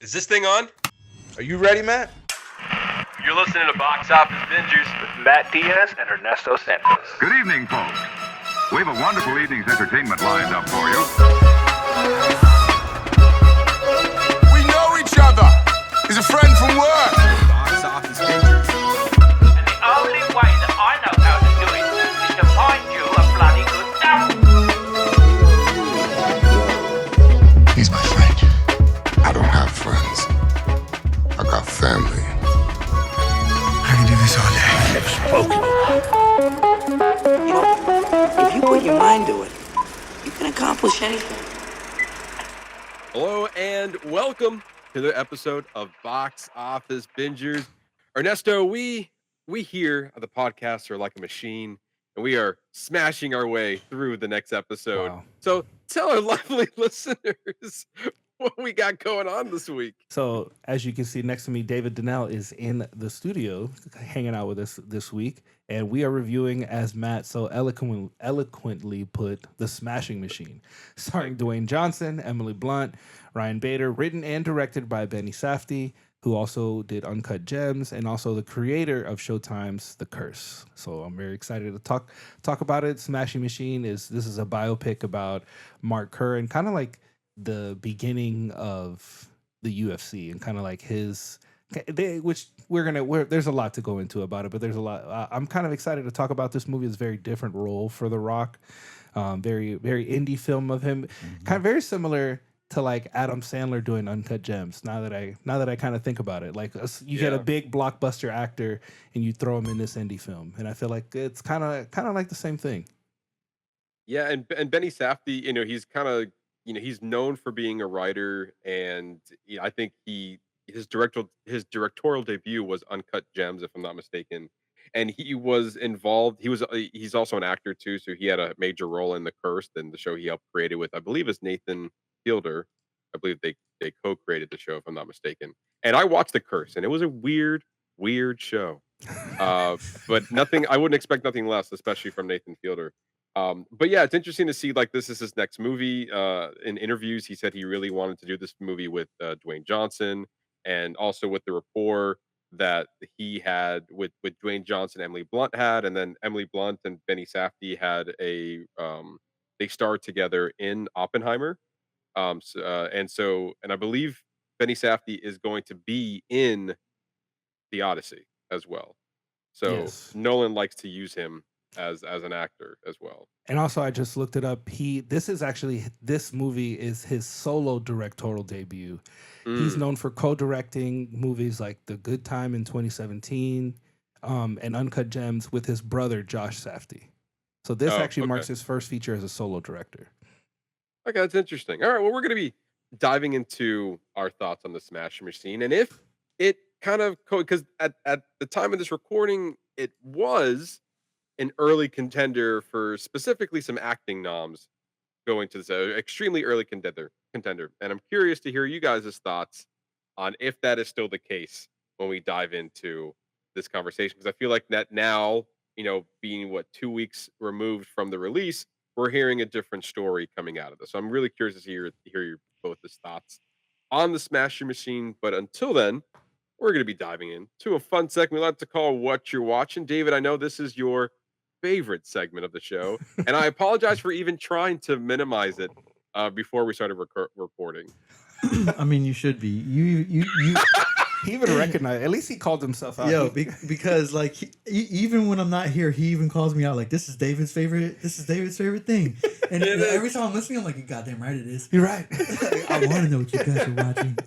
Is this thing on? Are you ready, Matt? You're listening to Box Office Bingers with Matt Diaz and Ernesto Santos. Good evening, folks. We have a wonderful evening's entertainment lined up for you. We know each other. He's a friend from work. Box Office Bingers. And the only way that I know how to do it is to find you a bloody good dump. He's my friend. I don't have friends. I got family. I can do this all day. You know, if you put your mind to it, you can accomplish anything. Hello and welcome to the episode of Box Office Bingers. Ernesto, we here at the podcast are like a machine, and we are smashing our way through the next episode. Wow. So tell our lovely listeners what we got going on this week. So, as you can see next to me, David Donnell is in the studio hanging out with us this week. And we are reviewing, as Matt so eloquently put, The Smashing Machine, starring Dwayne Johnson, Emily Blunt, Ryan Bader, written and directed by Benny Safdie, who also did Uncut Gems, and also the creator of Showtime's The Curse. So I'm very excited to talk about it. Smashing Machine is a biopic about Mark Kerr and kind of like the beginning of the UFC and kind of like his, which there's a lot to go into about it, but there's a lot. I'm kind of excited to talk about this movie. It's a very different role for The Rock, very very indie film of him, kind of very similar to like Adam Sandler doing Uncut Gems. Now that I kind of think about it, like you get a big blockbuster actor and you throw him in this indie film, and I feel like it's kind of like the same thing. Yeah, and Benny Safdie, he's kind of, he's known for being a writer, and I think his directorial debut was Uncut Gems, if I'm not mistaken, and he was involved. He's also an actor too, so he had a major role in The Curse, and the show he helped create it with, I believe, is Nathan Fielder. I believe they co-created the show, if I'm not mistaken. And I watched The Curse, and it was a weird show. But I wouldn't expect nothing less, especially from Nathan Fielder. But yeah, it's interesting to see, like, this is his next movie. In interviews, he said he really wanted to do this movie with Dwayne Johnson, and also with the rapport that he had with Dwayne Johnson, Emily Blunt had, and then Emily Blunt and Benny Safdie had they starred together in Oppenheimer. And I believe Benny Safdie is going to be in The Odyssey as well. So Yes. Nolan likes to use him as an actor as well. And also, I just looked it up. This movie is his solo directorial debut. He's known for co-directing movies like The Good Time in 2017, and Uncut Gems with his brother Josh Safdie. So this marks his first feature as a solo director. Okay, that's interesting. All right, well, we're going to be diving into our thoughts on The Smashing Machine, and if it kind of because at the time of this recording, it was an early contender for specifically some acting noms going to this extremely early contender. And I'm curious to hear you guys' thoughts on if that is still the case when we dive into this conversation, because I feel like that now, being 2 weeks removed from the release, we're hearing a different story coming out of this. So I'm really curious to hear your both thoughts on The Smashing Machine. But until then, we're going to be diving into a fun segment we like to call Whatcha Watchin. David, I know this is your favorite segment of the show, and I apologize for even trying to minimize it before we started recording. I mean, you should be. You He even recognized. At least he called himself out. Yo, because like even when I'm not here, he even calls me out like, "This is David's favorite. This is David's favorite thing." And every time I'm listening, I'm like, "You goddamn right it is. You're right." I want to know what you guys are watching.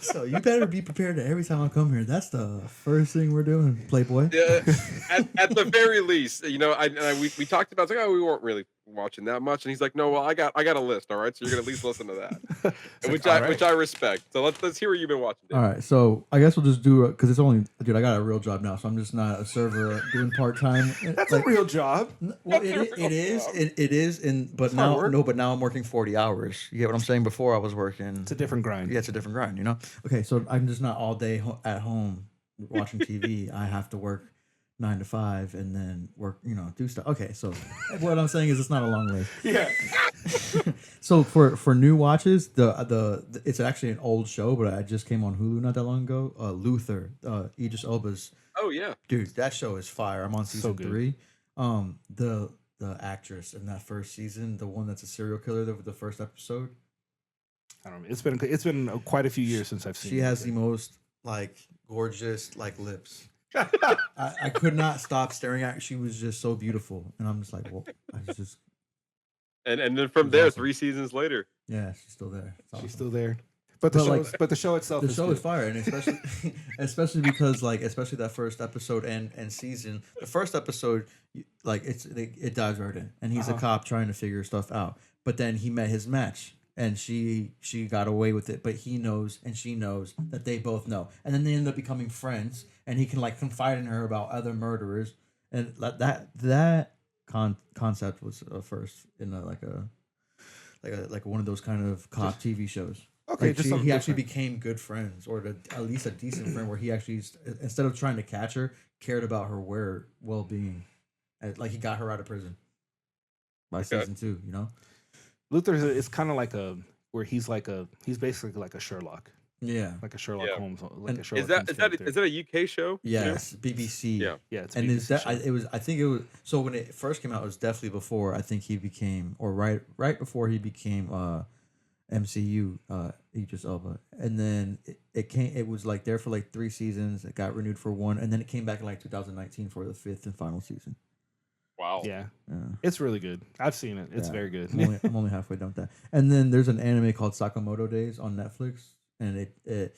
So you better be prepared that every time I come here, that's the first thing we're doing, Playboy. Yeah, at the very least, we talked about, it's like, we weren't really watching that much, and he's like, no, well, I got a list, all right, so you're gonna at least listen to that, which I respect. So let's hear what you've been watching, Dave. All right, so I guess we'll just do because it's only, dude, I got a real job now, so I'm just not a server doing part time. That's a real job. Well, it is, but now I'm working 40 hours. You get what I'm saying? Before I was working. It's a different grind. Yeah, it's a different grind. Okay, so I'm just not all day at home watching TV. I have to work 9 to 5 and then work, do stuff. Okay, so what I'm saying is it's not a long list. Yeah. So for new watches, the it's actually an old show, but I just came on Hulu not that long ago. Luther, Idris Elba's Oh yeah. dude. That show is fire. I'm on So season good. 3. The actress in that first season, the one that's a serial killer, the first episode. I don't know. It's been quite a few years since I've seen. She it. has the most like gorgeous like lips. I could not stop staring at her. She was just so beautiful, and I'm just like, well, I just And then It from was there, awesome. 3 seasons later. yeah, she's still there. It's She's awesome. still there. But the But, show, like, but the show itself, The is show good. is fire, and especially because like especially that first episode and season. The first episode, like it dives right in, and he's a cop trying to figure stuff out. But then he met his match, and she got away with it. But he knows, and she knows that they both know, and then they end up becoming friends, and he can like confide in her about other murderers, and that concept was first in like one of those kind of cop TV shows. Okay, Like just he something actually different. became good friends, or at least a decent friend, where he actually, instead of trying to catch her, cared about her well-being. Like he got her out of prison by Okay. season 2. You know? Luther is kind of like he's basically like a Sherlock, Yeah. like a Sherlock Yeah. Holmes, like And a Sherlock Is that Holmes is that character. is that a UK show? you know? Yes. BBC. Yeah. Yeah, it's a And BBC show. it was. I think it was. So when it first came out, it was definitely before. I think he became, or right before he became MCU. Idris Elba, and then it came. It was like there for like 3 seasons. It got renewed for 1, and then it came back in like 2019 for the 5th and final season. Wow. Yeah, Yeah. it's really good. I've seen it. It's Yeah. very good. I'm only halfway done with that. And then there's an anime called Sakamoto Days on Netflix, and it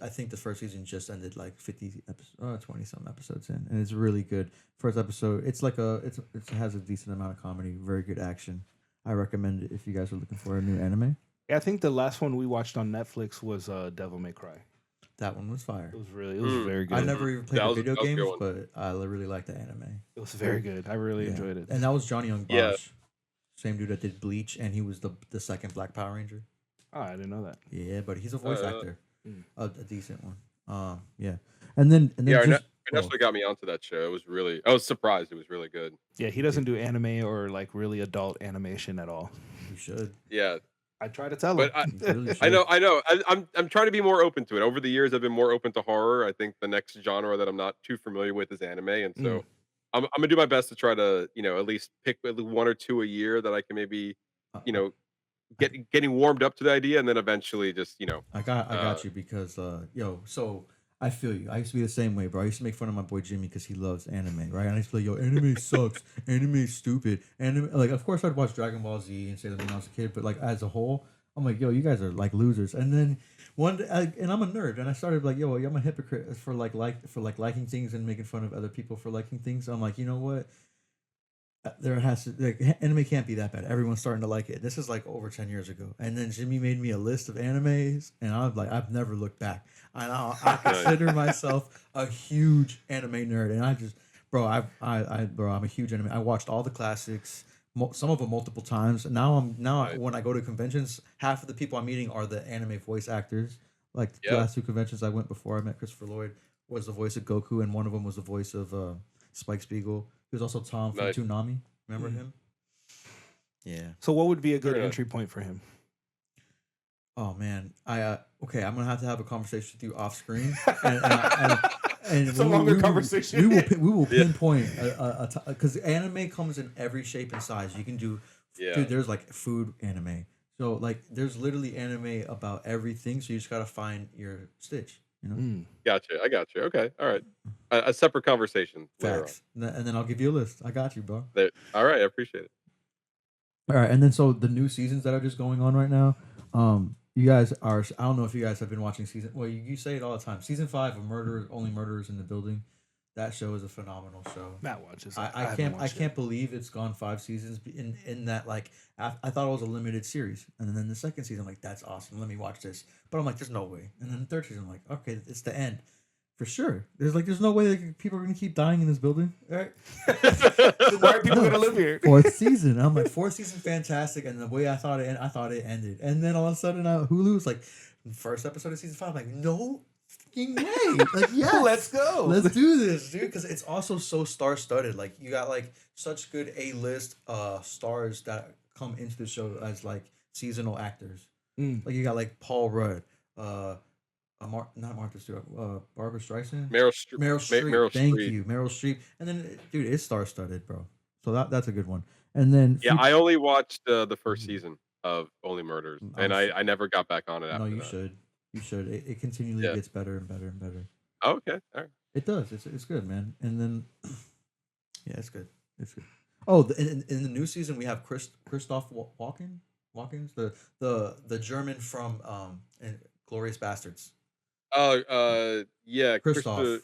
I think the first season just ended like 20 some episodes in, and it's really good. First episode, it's like it has a decent amount of comedy, very good action. I recommend it if you guys are looking for a new anime. I think the last one we watched on Netflix was Devil May Cry. That one was fire. It was very good. I never even played That the was- video that was a games, good but I really liked the anime. It was very good. I really Yeah. enjoyed it. And that was Johnny Young Bosch, Yeah. same dude that did Bleach, and he was the second Black Power Ranger. Oh, I didn't know that. Yeah, but he's a voice actor, Mm. a decent one. Yeah, and then Yeah, just, Ernesto got me onto that show. It was really I was surprised it was really good. Yeah, he doesn't do anime or like really adult animation at all. you should. Yeah. I try to tell him. But You really I should. know. I'm trying to be more open to it. Over the years, I've been more open to horror. I think the next genre that I'm not too familiar with is anime, and so I'm gonna do my best to try to at least pick at least 1 or 2 a year that I can maybe you know getting warmed up to the idea, and then eventually just I got you because so I feel you. I used to be the same way, bro. I used to make fun of my boy Jimmy because he loves anime, right? And I used to be like, yo, anime sucks. Anime's stupid. Anime, like, of course I'd watch Dragon Ball Z and say that when I was a kid, but like as a whole, I'm like, yo, you guys are like losers. And then one day, and I'm a nerd, and I started like, yo, I'm a hypocrite for liking things and making fun of other people for liking things. I'm like, you know what? There has to anime can't be that bad. Everyone's starting to like it. This is like over 10 years ago, and then Jimmy made me a list of animes, and I'm like, I've never looked back. I consider myself a huge anime nerd, and I just, bro, I'm a huge anime. I watched all the classics, some of them multiple times. And now when I go to conventions, half of the people I'm meeting are the anime voice actors. Like the last 2 conventions I went before I met Christopher Lloyd was the voice of Goku, and one of them was the voice of Spike Spiegel. He was also Tom from Nice. Toonami. Remember him? Yeah. So what would be a good Fair enough. entry point for him? Oh man, okay. I'm gonna have a conversation with you off screen, and It's a longer conversation. We will pinpoint because anime comes in every shape and size. You can do, dude. There's like food anime, so like there's literally anime about everything. So you just gotta find your stitch. You know, Gotcha. I got you. Okay. All right. A separate conversation later on. facts, and then I'll give you a list. I got you, bro. All right. I appreciate it. All right, and then so the new seasons that are just going on right now. You guys are. I don't know if you guys have been watching season. Well, you say it all the time. Season 5 of Only Murderers in the Building. That show is a phenomenal show. Matt watches. I can't believe it's gone 5 seasons. In that, like, I thought it was a limited series, and then the second season, I'm like, that's awesome. Let me watch this. But I'm like, there's no way. And then the third season, I'm like, okay, it's the end for sure. There's no way that people are gonna keep dying in this building. All right. Why are people gonna live here? 4th season. I'm like, 4th season, fantastic. And the way I thought it ended. And then all of a sudden, Hulu's like, first episode of season 5. I'm like, no fucking way. Like, yeah, Let's go. let's do this, dude. Because it's also so star studded. Like, you got like such good A-list stars that come into the show as like seasonal actors. Mm. Like you got like Paul Rudd, not Martha Stewart, Barbara Streisand, Meryl Streep. Meryl Streep. Meryl Thank Streep. you, Meryl Streep. And then, dude, it's star studded, bro. So that's a good one. And then, Yeah, I only watched the first Mhm. season of Only Murders, I'm and s- I never got back on it no, after you that. should, you should. It continually Yeah. gets better and better and better. Okay. All right. It does. It's good, man. And then, yeah, it's good. It's good. Oh, in the new season we have Christoph Walken, the German from Glorious Bastards. Oh, yeah, Christoph,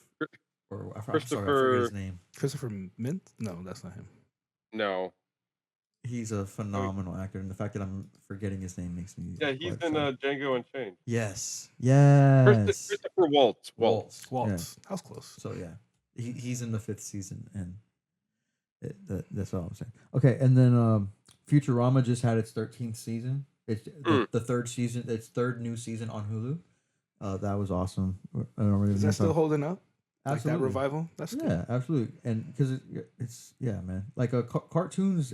or I'm sorry, I forget his name. Christopher Mint? No, that's not him. No. He's a phenomenal actor, and the fact that I'm forgetting his name makes me Yeah, he's quite in sad. Django Unchained. Yes, yes. Christopher Waltz. Waltz. Waltz. Yeah. That was close. So yeah, he's in the 5th season, and that's all I'm saying. Okay, and then Futurama just had its 13th season. It's the third season. Its third new season on Hulu. That was awesome. I don't really Is know that still how- holding up? Like Absolutely. that revival? That's good. Yeah, absolutely. And because it's yeah, man. Like cartoons,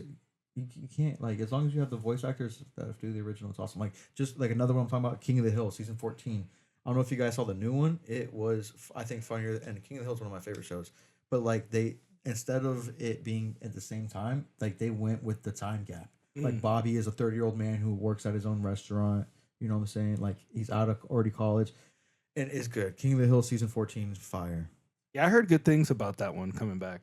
you can't like as long as you have the voice actors that do the original. It's awesome. Like just like another one I'm talking about, King of the Hill, season 14. I don't know if you guys saw the new one. It was I think funnier, and King of the Hill is one of my favorite shows. But like they instead of it being at the same time, like they went with the time gap. Like Bobby is a 30-year-old man who works at his own restaurant. You know what I'm saying? Like he's out of already college, and it's good. King of the Hill season 14 is fire. Yeah, I heard good things about that one coming back.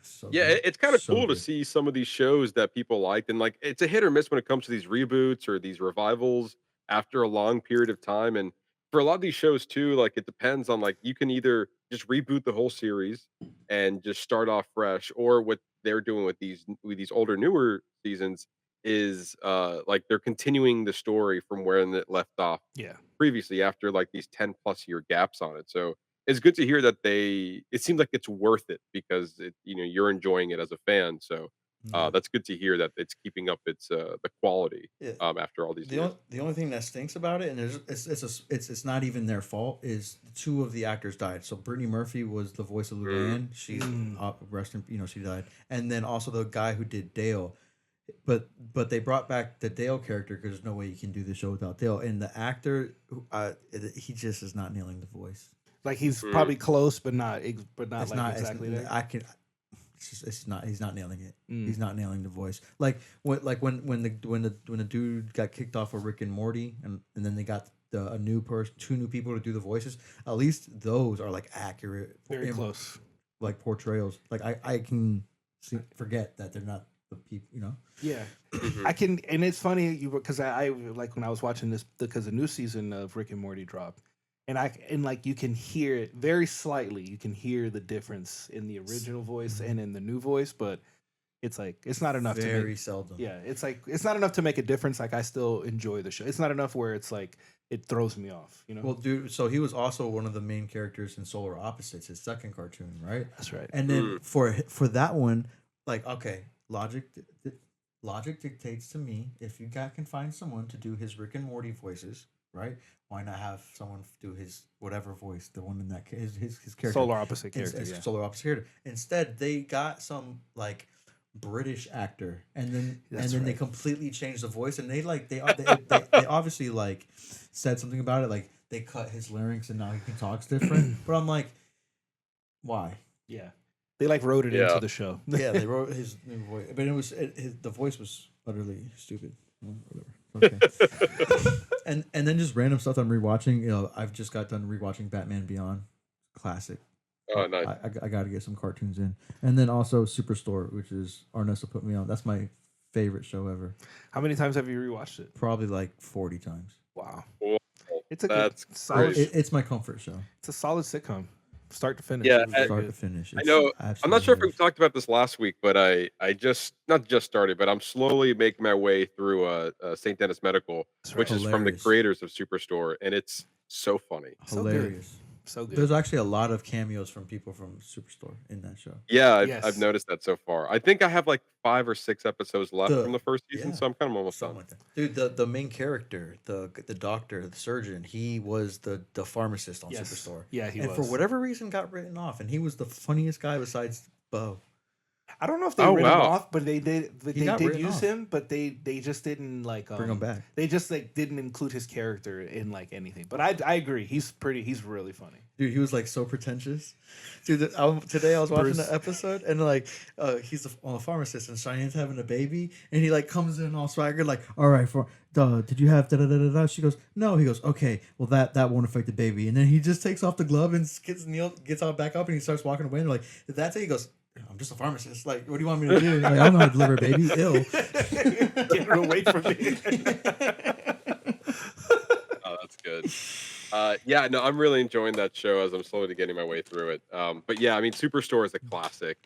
So Yeah, good. it's kind of So cool to good. see some of these shows that people liked, and like it's a hit or miss when it comes to these reboots or these revivals after a long period of time. And for a lot of these shows too, like it depends on like you can either just reboot the whole series and just start off fresh, or what they're doing with these older newer seasons is like they're continuing the story from where it left off Yeah. previously after like these 10+ year gaps on it. So it's good to hear that it seems like it's worth it because you're enjoying it as a fan. So Yeah. that's good to hear that it's keeping up its the quality Yeah. after all these years. The only thing that stinks about it, and it's not even their fault, is two of the actors died. So Brittany Murphy was the voice of Luann. She's she died, and then also the guy who did Dale. But they brought back the Dale character because there's no way you can do the show without Dale. And the actor, he just is not nailing the voice. Like he's probably close, but not It's like not exactly there. It's not. He's not nailing it. Mm. He's not nailing the voice. Like when the dude got kicked off of Rick and Morty, and then they got two new people to do the voices. At least those are like accurate, Very close. like portrayals. Like I can forget that they're not the people. You know. Yeah, Mhm. I can, and it's funny because I like when I was watching this because the new season of Rick and Morty dropped, and like you can hear it very slightly. You can hear the difference in the original voice and in the new voice, but it's like it's not enough. Very seldom. Yeah, it's like it's not enough to make a difference. Like I still enjoy the show. It's not enough where it's like it throws me off. You know. Well, dude, so he was also one of the main characters in Solar Opposites, his second cartoon, right? That's right. And then for that one, like, okay, logic dictates to me if you can find someone to do his Rick and Morty voices, right? Why not have someone do his whatever voice, the one in that his character, Solar opposite character. his Yeah. Solar Opposite character. Instead, they got some like British actor, and then they completely changed the voice, and they obviously like said something about it, like they cut his larynx and now he talks different. But I'm like, why? Yeah. They like wrote it into the show. Yeah, they wrote his new voice, but the voice was utterly stupid. Well, whatever. Okay. and then just random stuff I'm rewatching. You know, I've just got done rewatching Batman Beyond, classic. Oh, nice. I got to get some cartoons in, and then also Superstore, which is Ernesto put me on. That's my favorite show ever. How many times have you rewatched it? Probably like 40 times. Wow. Whoa, It's a that's good, solid. great. It's my comfort show. It's a solid sitcom, start to finish. Yeah, It was very Start to good. finish. I know. I'm not sure if absolutely we talked about this last week, but I just not just started, but I'm slowly making my way through St. Dennis Medical, That's right. which is from the Hilarious. creators of Superstore, and it's so funny. So good. hilarious. So good. There's actually a lot of cameos from people from Superstore in that show. Yeah, I've Yes. noticed that so far. I think I have like 5 or 6 episodes left The- from the first season, yeah. so I'm kind of almost Something done. like that. Dude, the main character, the doctor, the surgeon, he was the pharmacist on Yes. Superstore. Yeah, he and was. for whatever reason got written off, and he was the funniest guy besides Bo. I don't know if they Oh, writ him wow. off, but they did. But He they got did written use off. him, but they just didn't like Bring him back. They just like didn't include his character in like anything. But I agree. He's really funny. Dude, he was like so pretentious. Dude, today I was watching Bruce. the episode and like he's a pharmacist and Cheyenne's having a baby and he like comes in all swagger like, all right, did you have da da da da da? She goes, no. He goes, okay, well that won't affect the baby. And then he just takes off the glove and gets all back up and he starts walking away and they're like, that's it. He goes, I'm just a pharmacist. Like, what do you want me to do? Like, I don't know how to deliver a baby. Ill. Get her away from me. Oh, that's good. Yeah, no, I'm really enjoying that show as I'm slowly getting my way through it. But yeah, I mean, Superstore is a classic,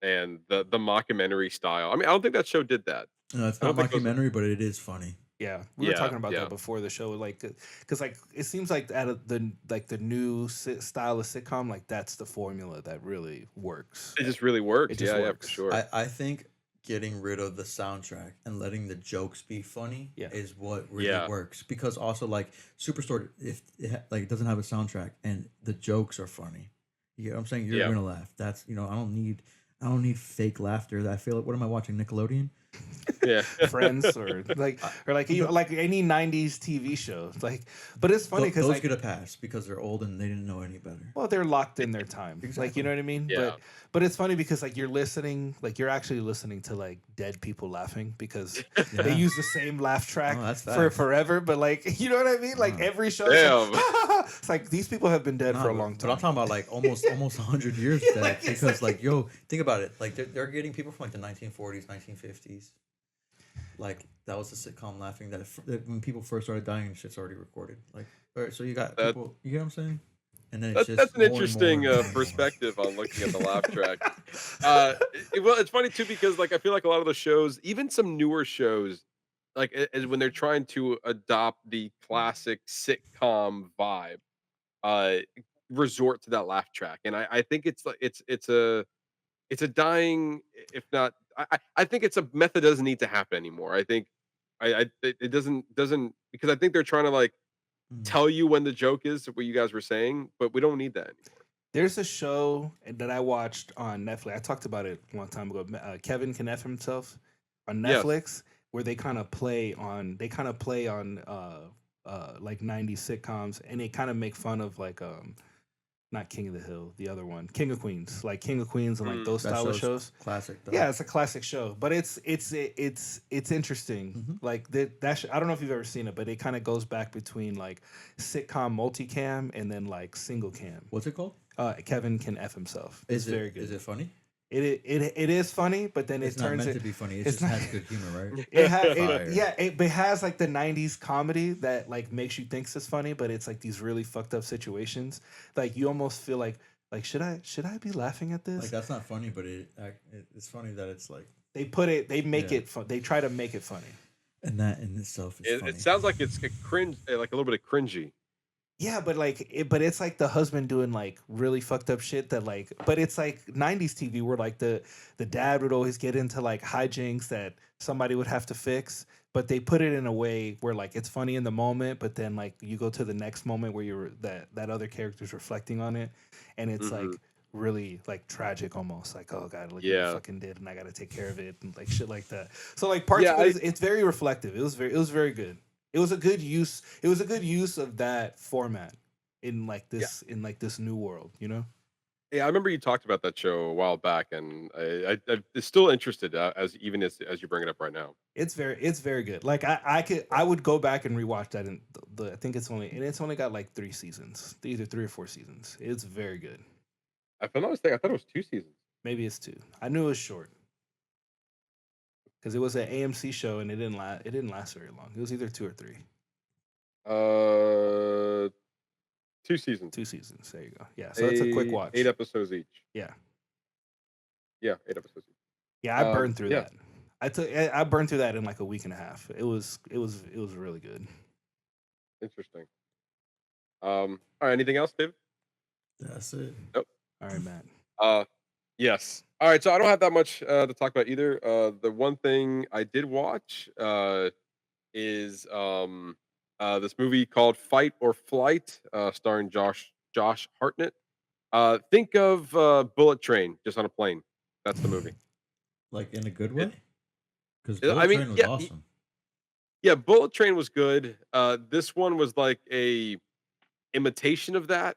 and the mockumentary style. I mean, I don't think that show did that. No, it's I not don't think it was- mockumentary, but it is funny. Yeah, we were Yeah, talking about yeah. that before the show, like, because like it seems like out of the new style of sitcom, like that's the formula that really works. It just really works. It just Yeah, works. for sure. I think getting rid of the soundtrack and letting the jokes be funny is what really works. Because also like Superstore, if it doesn't have a soundtrack and the jokes are funny, you know what I'm saying? You're gonna laugh. That's I don't need fake laughter. I feel like what am I watching? Nickelodeon? Yeah. Friends or like any '90s TV show. Like, but it's funny because those like, get a pass because they're old and they didn't know any better. well, they're locked in their time. Like, you know what I mean? Yeah. But it's funny because like you're actually listening to like dead people laughing because they use the same laugh track that's for facts. forever. But like, you know what I mean? Like every show, Damn. it's like these people have been dead for a long But time. I'm talking about like almost 100 years dead because like think about it. Like they're getting people from like the 1940s, 1950s. Like that was the sitcom laughing that when people first started dying, shit's already recorded. Like, all right, so you got people. You get what I'm saying? And then it's just That's an more and interesting more. perspective on looking at the laugh track. Well, it's funny too because like I feel like a lot of the shows, even some newer shows, like when they're trying to adopt the classic sitcom vibe, uh, resort to that laugh track, and I think it's like it's a dying, if not. I think it's a method that doesn't need to happen anymore. I think it doesn't because I think they're trying to like tell you when the joke is what you guys were saying, but we don't need that anymore. There's a show that I watched on Netflix. I talked about it a long time ago. Kevin Can F Himself on Yes. Netflix, where they kind of play on like 90s sitcoms, and they kind of make fun of like not King of the Hill, the other one, King of Queens, like King of Queens and like those That style of show's shows. classic. Though. Yeah, it's a classic show, but it's interesting. Like I don't know if you've ever seen it, but it kind of goes back between like sitcom multicam and then like single cam. What's it called? Kevin Can F Himself. It's very good. Is it funny? It is funny, but then It's it not turns meant it. to be funny. It it's just not- has good humor, right? It has like the '90s comedy that like makes you think it's funny, but it's like these really fucked up situations. Like you almost feel like should I be laughing at this? Like that's not funny, but it's funny that it's like they make it fun. They try to make it funny. and that in itself is funny. It sounds like it's a cringe, like a little bit of cringy. Yeah, but it's like the husband doing like really fucked up shit that like, but it's like '90s TV where like the dad would always get into like hijinks that somebody would have to fix, but they put it in a way where like it's funny in the moment, but then like you go to the next moment where you're that other character's reflecting on it, and it's like really like tragic almost, like oh god, look what I fucking did, and I got to take care of it, and like shit like that. So like parts of it, it's very reflective. It was very good. It was a good use. It was a good use of that format in like this this new world, you know. Yeah, I remember you talked about that show a while back, and I'm still interested as you bring it up right now. It's very good. Like I would go back and rewatch that. And I think it's only got like 3 seasons, either 3 or 4 seasons. It's very good. If I'm not mistaken, I thought it was 2 seasons. Maybe it's 2. I knew it was short because it was an AMC show and it didn't last very long. It was either 2 or 3. 2 seasons. 2 seasons. There you go. Yeah. So it's a quick watch. 8 episodes each. Yeah. Yeah, 8 episodes each. Yeah, I burned through yeah. that. I burned through that in like a week and a half. It was really good. Interesting. All right. Anything else, Dave? That's it. Nope. All right, Matt. Yes. All right. So I don't have that much to talk about either. The one thing I did watch is this movie called Fight or Flight, starring Josh Hartnett. Think of Bullet Train just on a plane. That's the movie. Like in a good It, way? Because I Bullet mean, Train was yeah, awesome. yeah. Bullet Train was good. This one was like a imitation of that,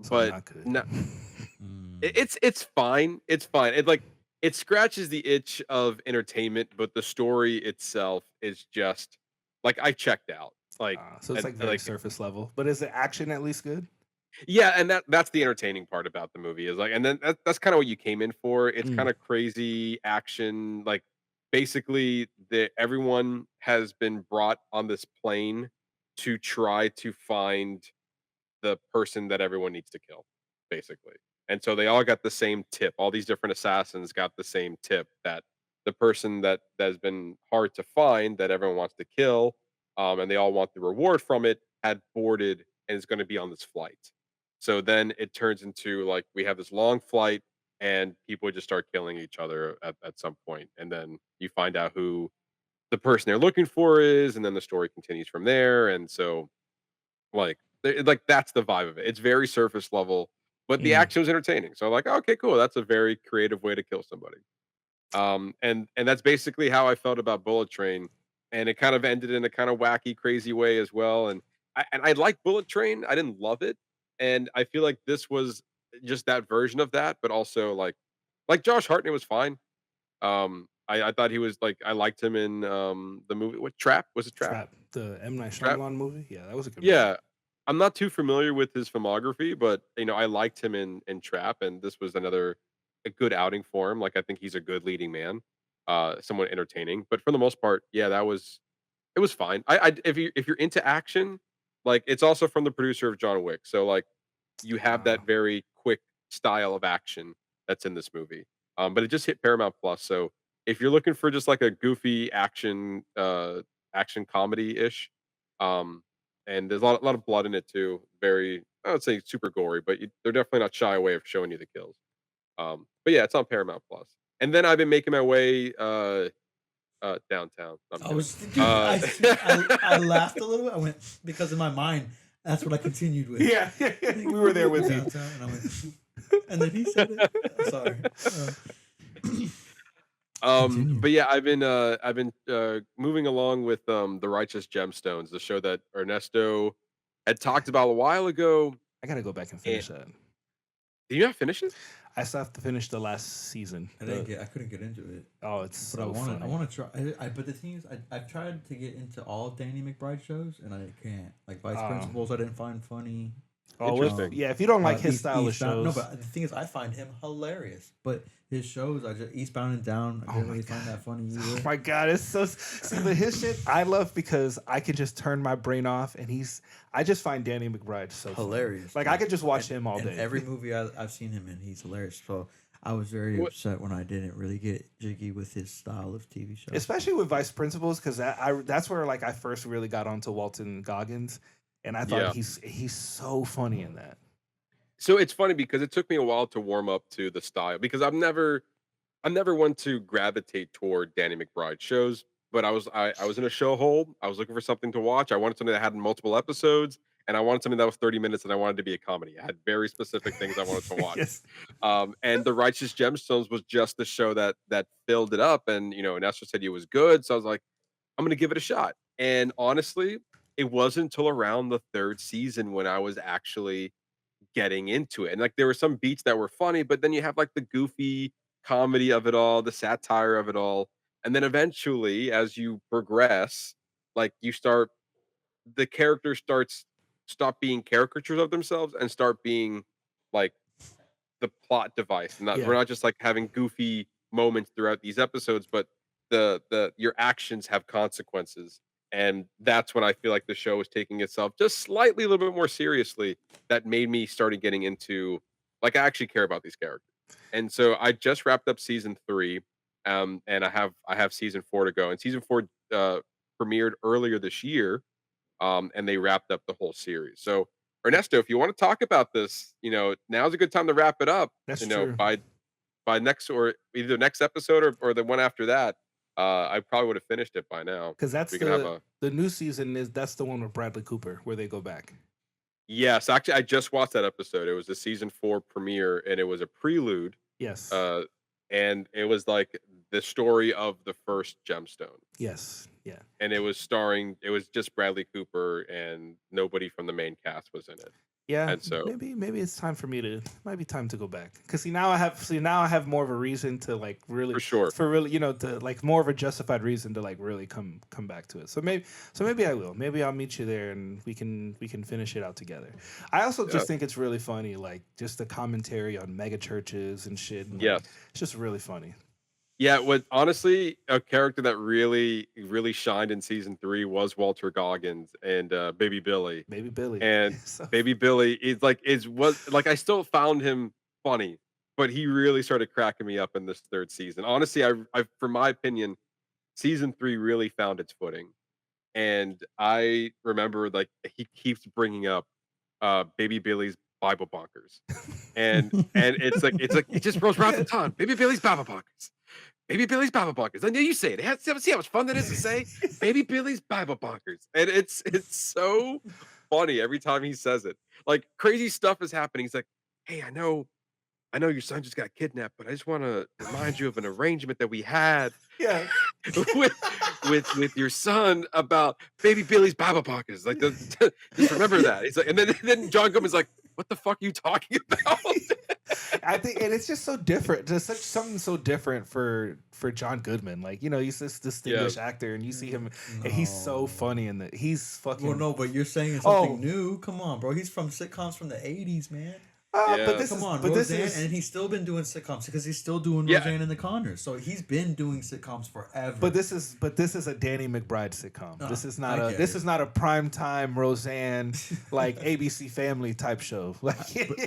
So but not good. not. Mm. It's fine. It's fine. It like it scratches the itch of entertainment, but the story itself is just like I checked out. Like So it's and like very surface level. But is the action at least good? yeah, and that's the entertaining part about the movie is like, and then that's kind of what you came in for. It's Mm. kind of crazy action. Like basically, the everyone has been brought on this plane to try to find the person that everyone needs to kill, basically. And so they all got the same tip. All these different assassins got the same tip that the person that has been hard to find that everyone wants to kill, and they all want the reward from it, had boarded and is going to be on this flight. So then it turns into like we have this long flight and people just start killing each other at some point, and then you find out who the person they're looking for is, and then the story continues from there. And so like that's the vibe of it. It's very surface level, but the Mm. action was entertaining. So like, okay, cool. That's a very creative way to kill somebody. And that's basically how I felt about Bullet Train, and it kind of ended in a kind of wacky, crazy way as well. And I like Bullet Train. I didn't love it, and I feel like this was just that version of that, but also like Josh Hartnett was fine. I thought he was like I liked him in the movie. What Trap was it? Trap? Trap, the M Night Trap? Shyamalan movie. Yeah, that was a good movie. Yeah. I'm not too familiar with his filmography, but, I liked him in Trap, and this was another a good outing for him. Like, I think he's a good leading man, somewhat entertaining, but for the most part, yeah, it was fine. I if you're into action, like, it's also from the producer of John Wick, so, like, you have Uh, that very quick style of action that's in this movie, but it just hit Paramount Plus, so if you're looking for just, like, a goofy action comedy-ish, um, and there's a lot of blood in it too, very I would say super gory, but they're definitely not shy away of showing you the kills. But yeah, it's on Paramount Plus. And then I've been making my way, downtown. I'm I kidding. was, dude, Uh, I laughed a little bit. I went, because in my mind, that's what I continued with. yeah, we were there with you. Downtown, and I went, and then he said it. Sorry. Continue. but yeah, I've been moving along with the Righteous Gemstones, the show that Ernesto had talked about a while ago. I gotta go back and And finish that. did you not finish it? I still have to finish the last season. I couldn't get into it. Oh, it's But so funny. I want to try. But the thing is, I've tried to get into all Danny McBride shows, and I can't. Like Vice Principals, I didn't find funny. Oh, Interesting. yeah. If you don't like his style of Eastbound, shows, no. But the thing is, I find him hilarious. But his shows, I just Eastbound and Down. I didn't really find that funny oh either. my god, it's so. See, but his shit I love because I can just turn my brain off, and I just find Danny McBride so funny. Hilarious. Like I could just watch him all And day. every movie I've seen him in, he's hilarious. So I was very upset when I didn't really get jiggy with his style of TV show. Especially with Vice Principals, because that's where like I first really got onto Walton Goggins, and I thought Yeah. he's so funny in that. So it's funny because it took me a while to warm up to the style because I'm never one to gravitate toward Danny McBride shows, but I was in a show hole. I was looking for something to watch. I wanted something that had multiple episodes, and I wanted something that was 30 minutes, and I wanted to be a comedy. I had very specific things I wanted to watch. Yes. And The Righteous Gemstones was just the show that filled it up. And Nestor said it was good, so I was like, I'm gonna give it a shot. And honestly, it wasn't until around the third season when I was actually getting into it. And like there were some beats that were funny, but then you have like the goofy comedy of it all, the satire of it all. And then eventually, as you progress, like the character stop being caricatures of themselves and start being like the plot device. And Yeah. we're not just like having goofy moments throughout these episodes, but the your actions have consequences. And that's when I feel like the show is taking itself just slightly a little bit more seriously. That made me started getting into like I actually care about these characters. And so I just wrapped up season 3, and I have season 4 to go. And season 4 premiered earlier this year, and they wrapped up the whole series. So Ernesto, if you want to talk about this, now's a good time to wrap it up. That's true. By next or either the next episode or the one after that, I probably would have finished it by now. Because that's We can have the new season that's the one with Bradley Cooper where they go back. Yes, actually, I just watched that episode. It was the season 4 premiere, and it was a prelude. Yes. Uh, and it was like the story of the first gemstone. Yes. Yeah. And it was just Bradley Cooper and nobody from the main cast was in it. Yeah, And so maybe it's time for me to might be time to go back because now I have more of a reason to like for sure. really to like more of a justified reason to like really come back to it. So maybe I will. Maybe I'll meet you there and we can finish it out together. I also just think it's really funny, like just the commentary on mega churches and shit. And, like, Yes. it's just really funny. Yeah, what honestly, a character that really shined in season 3 was Walter Goggins and Baby Billy. Baby Billy. And So- Baby Billy was like I still found him funny, but he really started cracking me up in this 3rd season. Honestly, I for my opinion, season 3 really found its footing. And I remember like he keeps bringing up Baby Billy's Bible bonkers. And it's like it just rolls right off the tongue. Baby Billy's Bible bonkers. Baby Billy's Bible bonkers. I know you say it. See how much fun that is to say? Baby Billy's Bible bonkers. And it's so funny every time he says it. Like crazy stuff is happening. He's like, "Hey, I know your son just got kidnapped, but I just want to remind you of an arrangement that we had yeah. with your son about Baby Billy's Bible bonkers. Like just remember that." He's like, and then John Goodman's like, "What the fuck are you talking about?" I think, and it's just so different. Just something so different for John Goodman. Like he's this distinguished actor, and you see him, and he's so funny, and he's fucking. Well, no, but you're saying it's something new. Come on, bro. He's from sitcoms from the '80s, man. But this Come on, but Roseanne, this is, and he's still been doing sitcoms because he's still doing Roseanne and the Connors. So he's been doing sitcoms forever. But this is a Danny McBride sitcom. This is not is not a primetime Roseanne like ABC Family type show. Like,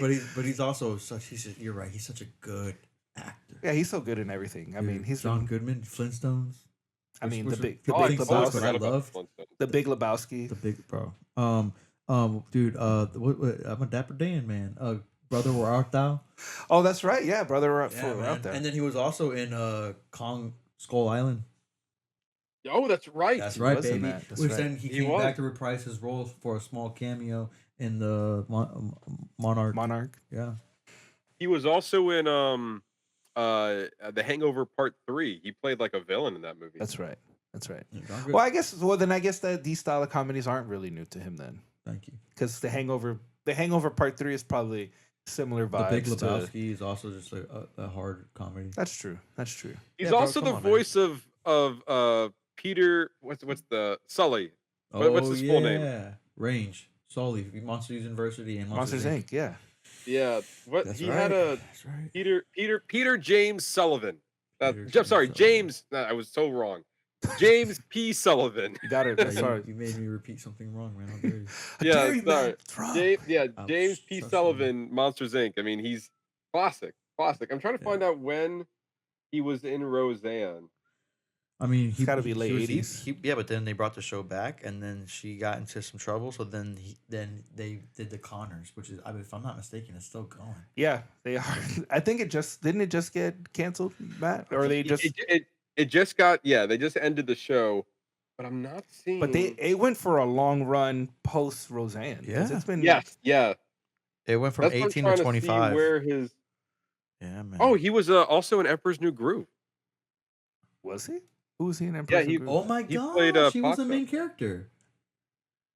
but he's also such. You're right. He's such a good actor. Yeah, he's so good in everything. I mean, he's John Goodman, Flintstones. I mean, the Big Lebowski. I Lebowski. love The Big Lebowski. the big bro. Dude. I'm a Dapper Dan, man. Brother, where art thou? Oh, that's right. Yeah, brother, we're Man. out there. And then he was also in Kong Skull Island. Oh, that's right. That's right, was in baby. that. That's Which right. then he came back to reprise his role for a small cameo in the Monarch. Yeah. He was also in The Hangover Part 3. He played like a villain in that movie. That's right. Yeah, Well, I guess that these style of comedies aren't really new to him then, Thank you. because the Hangover Part 3 is probably similar The vibes. Big to, Lebowski is also just a hard comedy. That's true. He's Yeah, bro, also come the on, man. voice of Peter. What's the Sully? What's his full name? Range. Sully, Monsters University and Monsters Inc. Yeah. Yeah. What That's he right. had a That's right. Peter James Sullivan. Peter Sorry, James James. I was so wrong. James P. Sullivan. You got it. Yeah, Sorry. you made me repeat something wrong, man. How dare you? Yeah, dare you, man. sorry. It's wrong. Ouch. James P. So Sullivan, Monsters Inc. I mean, he's classic. I'm trying to find out when he was in Roseanne. I mean, It's gotta be late 80s. Yeah, but then they brought the show back, and then she got into some trouble. So then they did the Connors, which is, if I'm not mistaken, it's still going. Yeah, they are. I think it just get canceled, Matt, or they just. It just got they just ended the show, but I'm not seeing. But it went for a long run post Roseanne. 'Cause Yeah. it's been yeah. it went from That's what I'm 18 trying to see 25. where his Yeah, man. Oh, he was also in Emperor's New Groove. Was he? Who was he in Yeah, Emperor's he- New Groove? Oh my He god, played, he was the Paco. main character.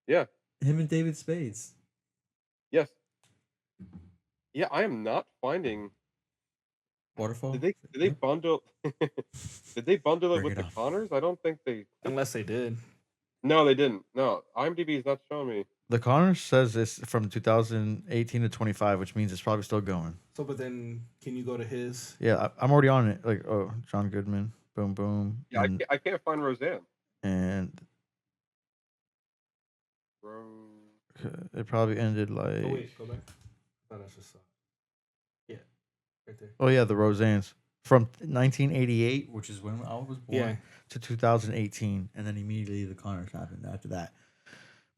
Yeah. Him and David Spades. Yes. Yeah, I am not finding. Waterfall. Did they bundle? Did they bundle it Bring with it the on. Connors? I don't think they. Unless they did. No, they didn't. No, IMDb is not showing me. The Connors says it's from 2018 to 25, which means it's probably still going. So, but then can you go to his? Yeah, I'm already on it. Like, oh, John Goodman, boom, boom, Yeah, and, I can't find Roseanne. and Ro- it probably ended like. Oh wait, go back. I thought I just saw. Yeah, right there. Oh yeah, the Roseannes from 1988 Which is when I was born. Yeah. to 2018. And then immediately the Connors happened after that.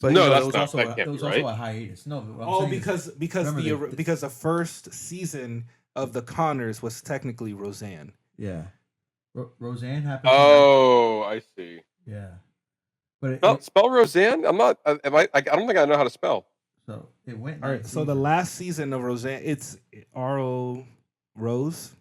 No, you know, that's there was not- also that a, can't there was be also right. a hiatus. No, but what I'm Oh, saying is, remember because the first season of the Connors was technically Roseanne. yeah, Roseanne happened. Oh, I see. Yeah, but Spell Roseanne. I'm not. I don't think I know how to spell. so it went. All right. So the last season of Roseanne, it's R.O. Rose,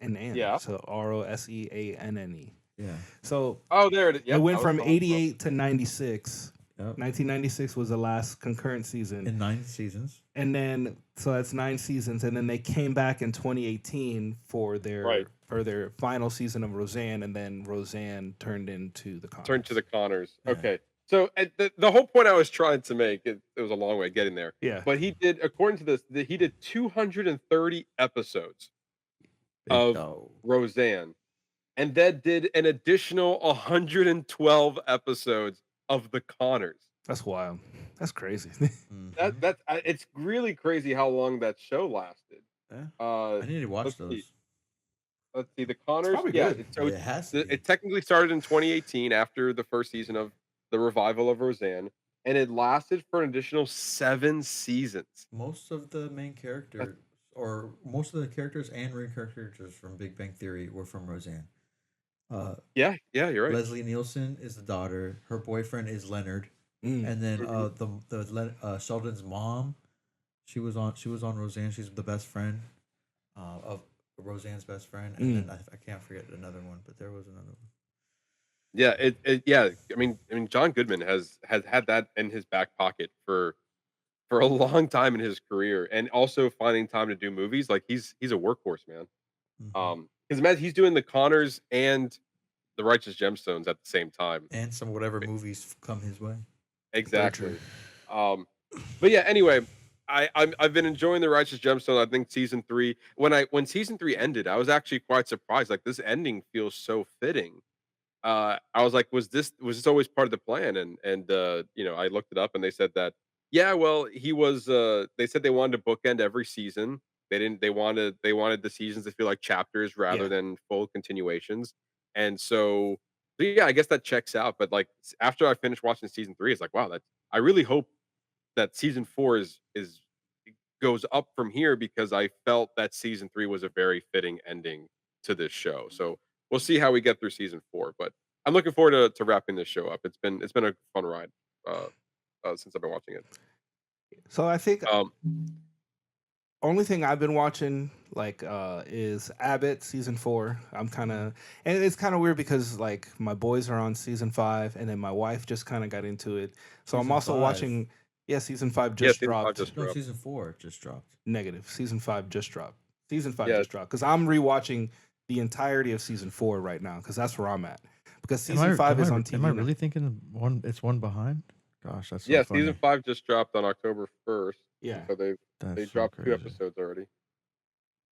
and Ann. Yeah. So Roseanne. Yeah. So Oh, there it is. it Yep, went that was from the whole 88 to 96. Yep. 1996 was the last concurrent season. In 9 seasons. And then so that's 9 seasons, and then they came back in 2018 for their final season of Roseanne, and then Roseanne turned into the Connors. Turn to the Connors. Yeah. Okay. So the whole point I was trying to make, it was a long way getting there. Yeah. But he did, according to this, he did 230 episodes Big of dog. Roseanne, and then did an additional 112 episodes of the Connors. That's wild. That's crazy. Mhm. It's really crazy how long that show lasted. Yeah. Uh, I need to watch let's those. see. Let's see. The Connors. probably Yeah. good. So It has to be. it technically started in 2018 after the first season of the revival of Roseanne, and it lasted for an additional 7 seasons. Most of the main characters, or most of the characters and main characters from Big Bang Theory were from Roseanne. Yeah, you're right. Leslie Nielsen is the daughter. Her boyfriend is Leonard, and then Sheldon's mom, she was on Roseanne. She's the best friend of Roseanne's best friend, and then I can't forget another one, but there was another one. Yeah, yeah. I mean, John Goodman has had that in his back pocket for a long time in his career, and also finding time to do movies. Like he's a workhorse, man. Mhm. Because imagine he's doing the Connors and the Righteous Gemstones at the same time. And some whatever movies come his way. Exactly. But yeah. Anyway, I've been enjoying the Righteous Gemstones. I think season 3. When season 3 ended, I was actually quite surprised. Like this ending feels so fitting. I was like, was this always part of the plan? And I looked it up, and they said that yeah, well, he was. They said they wanted to bookend every season. They didn't. They wanted the seasons to feel like chapters rather Yeah. than full continuations. And so yeah, I guess that checks out. But like after I finished watching season 3, it's like wow, that I really hope that season 4 is goes up from here because I felt that season 3 was a very fitting ending to this show. So we'll see how we get through season 4, but I'm looking forward to wrapping this show up. It's been a fun ride since I've been watching it. So I think Um, only thing I've been watching is Abbott season 4. And it's kind of weird because like my boys are on season 5, and then my wife just kind of got into it. So I'm Season also 5? watching. Yeah, season 5 yeah, just season 5 dropped. just No, dropped. season 4 just dropped. Negative. Season 5 just dropped. Season 5 Yeah. just dropped because I'm rewatching the entirety of season 4 right now because that's where I'm at. Because Am season 5 is am I- on TV. Am I now. really thinking it's one behind? Gosh, that's so Yeah, funny. season 5 just dropped on October 1st. Yeah. So they That's so dropped 2 crazy. episodes already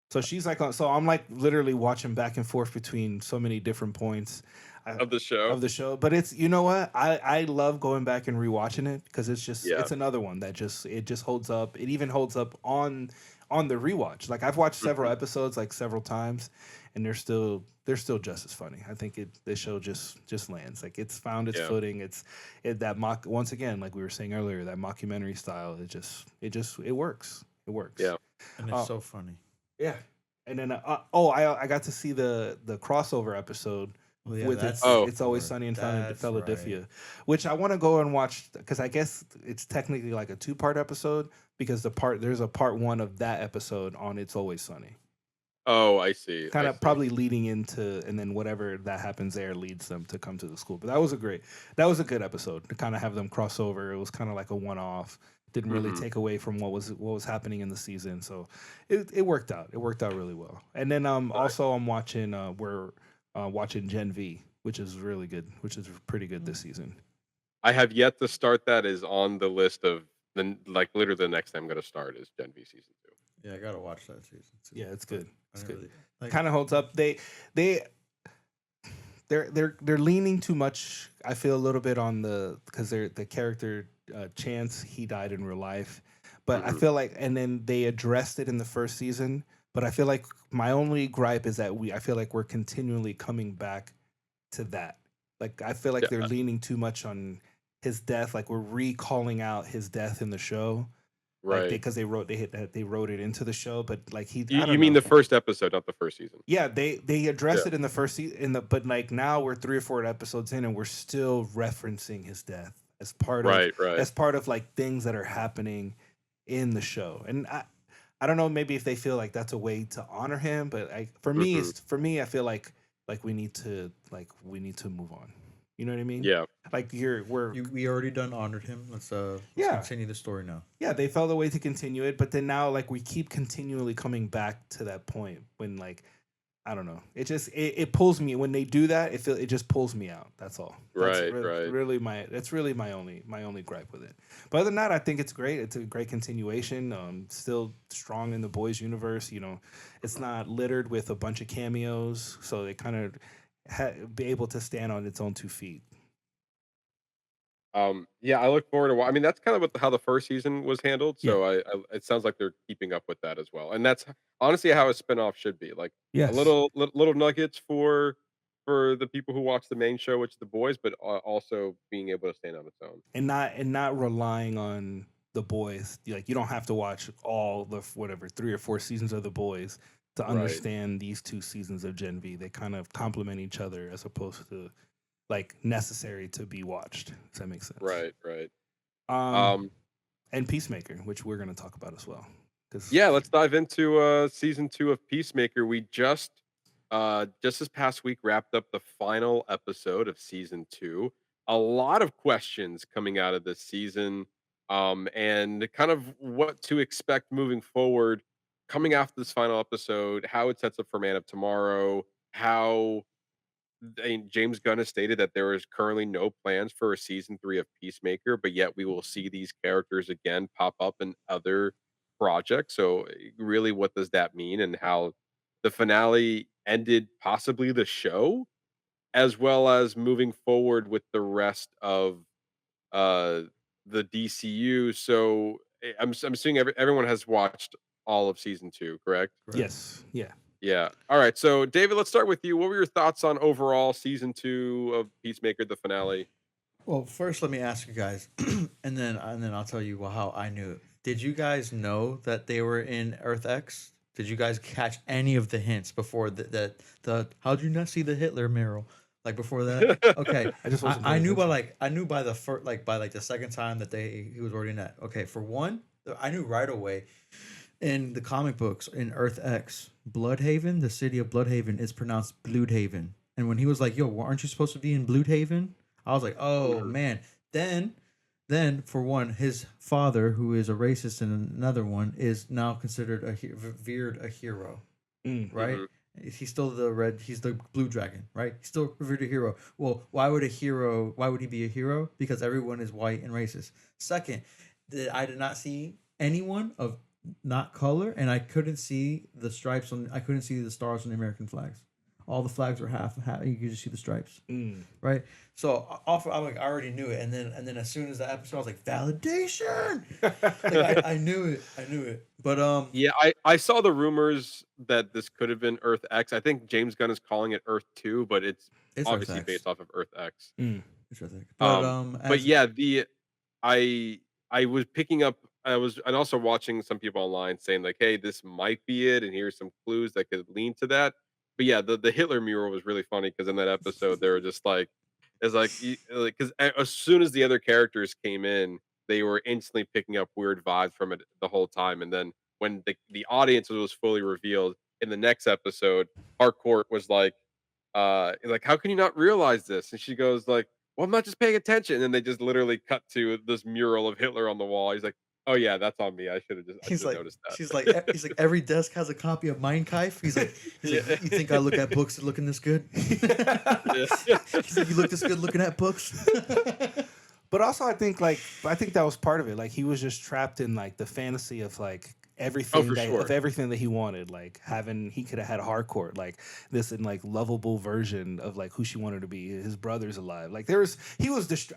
So she's like, so I'm like literally watching back and forth between so many different points of the show. of the show. But it's, you know what? I love going back and rewatching it because it's just, Yeah. it's another one that it just holds up. It even holds up on the rewatch. Like I've watched several episodes like several times, and they're still just as funny. I think the show just lands. Like it's found its Yeah. footing. That mock, once again, like we were saying earlier, that mockumentary style. It works. It works. Yeah. And it's so funny. Yeah. And then I got to see the crossover episode Oh, yeah, with that's it's always right. sunny in That's Philadelphia, right. which I want to go and watch because I guess it's technically like a 2-part episode because there's a part 1 of that episode on It's Always Sunny. Oh, I see. Kind I of see. probably leading into, and then whatever that happens there leads them to come to the school. But that was a good episode to kind of have them cross over. It was kind of like a one-off. Didn't really Mhm. take away from what was happening in the season. So it worked out. It worked out really well. And then also I'm watching we're watching Gen V, which is really good, which is pretty good this season. I have yet to start that. Is on the list of literally the next thing I'm going to start is Gen V season 2. Yeah, I gotta watch that season too. Yeah, it's good. I It's didn't good. really- like- Kind of holds up. They're leaning too much. I feel a little bit on because the character Chance, he died in real life, but I feel like, and then they addressed it in the first season. But I feel like my only gripe is that I feel like we're continually coming back to that. Like I feel like Yeah. they're leaning too much on his death. Like we're recalling out his death in the show. Right. Because they wrote it into the show, but like I You don't mean know. the first episode, not the first season? Yeah, they addressed Yeah. it in the first season, but like now we're 3 or 4 episodes in, and we're still referencing his death as part of Right. as part of like things that are happening in the show. And I don't know, maybe if they feel like that's a way to honor him, but Mhm. for me, I feel like we need to move on. You know what I mean? Yeah. Like we're We already done honored him. Let's yeah, continue the story now. yeah, they felt a way to continue it, but then now like we keep continually coming back to that point when like I don't know. It pulls me when they do that. It just pulls me out. That's all. Right, right. That's really my only gripe with it. But other than that, I think it's great. It's a great continuation. Still strong in the boys universe. You know, it's not littered with a bunch of cameos, so they kind of be able to stand on its own 2 feet. Yeah, I look forward to I mean, that's kind of how the first season was handled, Yeah. so I it sounds like they're keeping up with that as well, and that's honestly how a spinoff should be, like, a Yes. little nuggets for the people who watch the main show, which is The Boys, but also being able to stand on its own. And not relying on the boys. Like you don't have to watch all the whatever 3 or 4 seasons of the boys to Right, understand these 2 seasons of Gen V. They kind of complement each other as opposed to like necessary to be watched. Does that make sense? right, right. Um, Um, and Peacemaker, which we're gonna talk about as well, because yeah, let's dive into, season 2 of Peacemaker. We just this past week, wrapped up the final episode of season 2. A lot of questions coming out of this season, and kind of what to expect moving forward coming after this final episode, how it sets up for Man of Tomorrow, how James Gunn has stated that there is currently no plans for a season 3 of Peacemaker, but yet we will see these characters again pop up in other projects. So, really, what does that mean, and how the finale ended possibly the show, as well as moving forward with the rest of uh, the DCU. So, I'm assuming everyone has watched all of season 2, correct? Correct. yes, yeah. Yeah. All right. So, David, let's start with you. What were your thoughts on overall season 2 of Peacemaker, the finale? Well, first let me ask you guys, and then I'll tell you how I knew it. Did you guys know that they were in Earth X? Did you guys catch any of the hints before the how'd you not see the Hitler mural? Like before that? Okay. I just I, wasn't I paying knew by attention. I knew by the first by the second time that he was already in that. Okay, for one, I knew right away in the comic books in Earth X, Bloodhaven, the city of Bloodhaven is pronounced Bloodhaven. And when he was like, "Yo, aren't you supposed to be in Bloodhaven?" I was like, "Oh Mhm. man." Then for one, his father, who is a racist, and another one is now considered revered a hero, Mm. right? Mhm. He's still the red. He's the blue dragon, right? He's still revered a hero. Well, why would a hero? Why would he be a hero? Because everyone is white and racist. Second, I did not see anyone of not color, and I couldn't see the stripes on. I couldn't see the stars on the American flags. All the flags were half. You could just see the stripes, Mm. right? So I'm like, I already knew it, and then as soon as the episode, I was like, validation. Like I knew it. I knew it. But Yeah, I saw the rumors that this could have been Earth X. I think James Gunn is calling it Earth 2, but it's it's Earth obviously X. based off of Earth X. Mm. It's Earth X. But As yeah, I I was picking up I was and also watching some people online saying like, "Hey, this might be it, and here's some clues that could lean to that." But yeah, the Hitler mural was really funny because in that episode they were just like, it's like because as soon as the other characters came in, they were instantly picking up weird vibes from it the whole time, and then when the audience was fully revealed in the next episode, Harcourt was like, "How can you not realize this?" And she goes like, "Well, I'm not just paying attention." And then they just literally cut to this mural of Hitler on the wall. He's like, "Oh yeah, that's on me. I should he's have like, noticed she's like, he's like, every desk has a copy of Mein Kampf. He's like, that." you think I look at books looking this good? Yeah. He's like, you look this good looking at books. But also, I think that was part of it. Like he was just trapped in like the fantasy of like Oh, for sure. everything that he wanted. Like having he could have had Harcourt, like this in like lovable version of like who she wanted to be. His brother's alive. Like he was.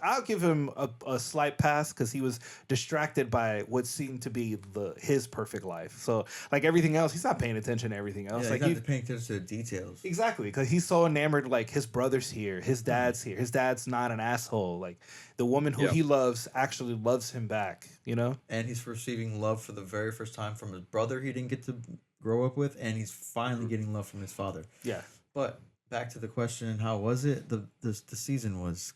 I'll give him a slight pass because he was distracted by what seemed to be his perfect life. So like everything else, he's not paying attention to everything else. Yeah, Like he's not paying attention to the details. exactly, because he's so enamored. Like his brother's here, his dad's here. His dad's not an asshole. Like the woman who Yeah. he loves actually loves him back. You know. And he's receiving love for the very first time from his brother he didn't get to grow up with, and he's finally getting love from his father. Yeah. But back to the question, how was it? The season was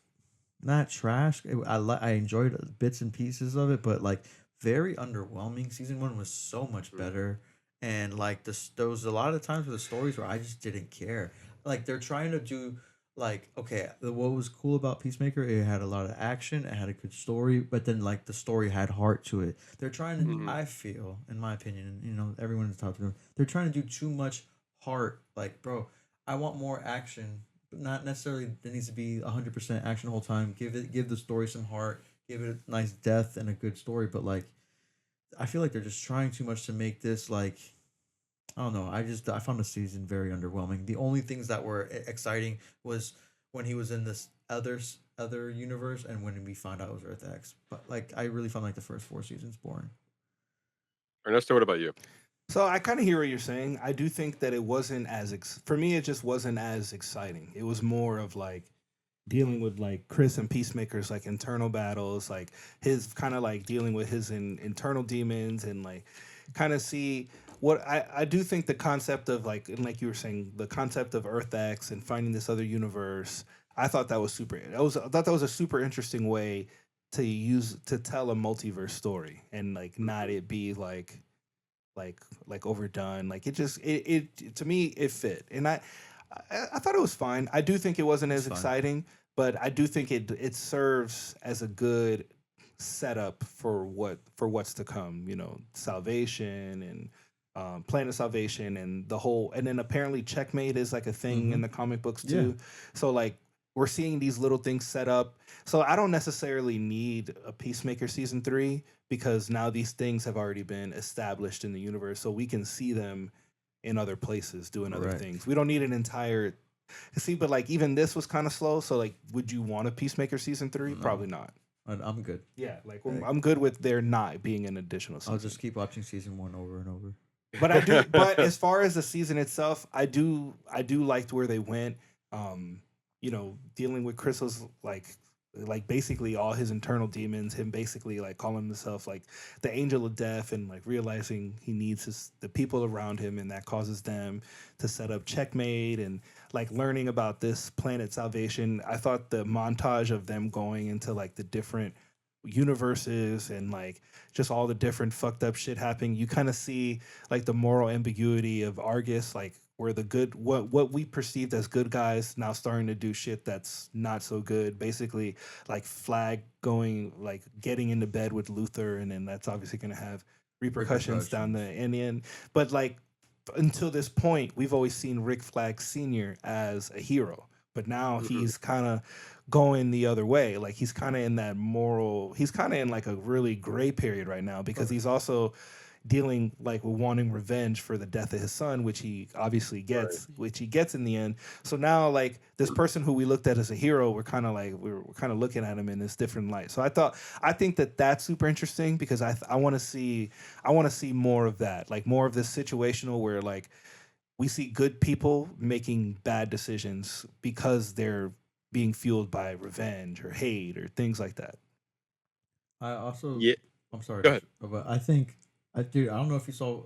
not trash. I enjoyed bits and pieces of it, but like very underwhelming. Season 1 was so much Mm. better, and like there was a lot of times with the stories where I just didn't care. Like they're trying to do like okay, what was cool about Peacemaker? It had a lot of action, it had a good story, but then like the story had heart to it. They're trying to, Mhm. I feel, in my opinion, you know, everyone has talked to them. They're trying to do too much heart. Like, bro, I want more action, but not necessarily. There needs to be 100% action the whole time. Give the story some heart. Give it a nice death and a good story. But like, I feel like they're just trying too much to make this like I don't know. I found the season very underwhelming. The only things that were exciting was when he was in this other universe and when we found out it was Earth X. But like I really found like the first 4 seasons boring. Ernesto, what about you? So I kind of hear what you're saying. I do think that it wasn't as for me. It just wasn't as exciting. It was more of like dealing with like Chris and Peacemaker's like internal battles, like his kind of like dealing with his internal demons and like kind of see what I do think the concept of like and like you were saying the concept of Earth X and finding this other universe. I thought that was I thought that was a super interesting way to tell a multiverse story and like not it be like overdone. Like it to me it fit, and I thought it was fine. I do think it wasn't It's as fun. exciting, but I do think it serves as a good setup for what's to come. You know, salvation and. Planet Salvation and the whole, and then apparently Checkmate is like a thing in the comic books Yeah. too. So like we're seeing these little things set up. So I don't necessarily need a Peacemaker season 3 because now these things have already been established in the universe, so we can see them in other places doing other Correct. things. We don't need an entire see, but like even this was kind of slow. So like, would you want a Peacemaker season 3? No. Probably not. I'm good. Yeah, like Hey. I'm good with there not being an additional season. I'll just keep watching season 1 over and over. But I do. But as far as the season itself, I do liked where they went. You know, dealing with Crystal's like basically all his internal demons, him basically like calling himself like the angel of death and like realizing he needs the people around him and that causes them to set up Checkmate and like learning about this planet salvation. I thought the montage of them going into like the different universes and like just all the different fucked up shit happening, you kind of see like the moral ambiguity of Argus, like where the good what we perceived as good guys now starting to do shit that's not so good. Basically, like Flag going like getting into bed with Luther, and then that's obviously going to have repercussions down the end. But like until this point, we've always seen Rick Flag Sr. as a hero, but now he's kind of going the other way. Like he's kind of in that moral. He's kind of in like a really gray period right now because he's also dealing like with wanting revenge for the death of his son, which he obviously gets, which he gets in the end. So now like this person who we looked at as a hero, we're kind of looking at him in this different light. So I think that that's super interesting because I want to see more of that, like more of this situational where like we see good people making bad decisions because they're being fueled by revenge or hate or things like that. I also, Yeah. I'm sorry, Go ahead. but I think, dude, I don't know if you saw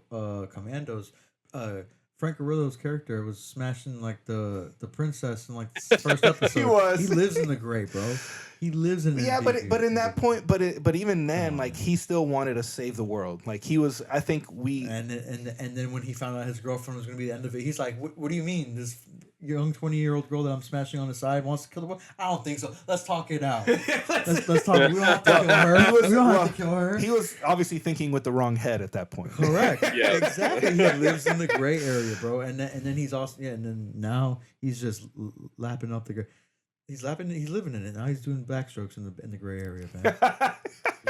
Commandos. Frank Grillo's character was smashing like the princess in like the first episode. He was. He lives in the gray, bro. He lives in. Yeah, but in that point, but even then, like he still wanted to save the world. Like he was, I think and then when he found out his girlfriend was going to be the end of it, he's like, "What do you mean? This young 20-year-old girl that I'm smashing on the side wants to kill the world? I don't think so. Let's talk it out. let's talk. We don't have to kill her. We don't have to kill her." He was obviously thinking with the wrong head at that point. Correct. Yeah. Exactly. He lives in the gray area, bro. And then he's also and then now he's just lapping up the gray. He's living in it. Now he's doing backstrokes in the gray area, man.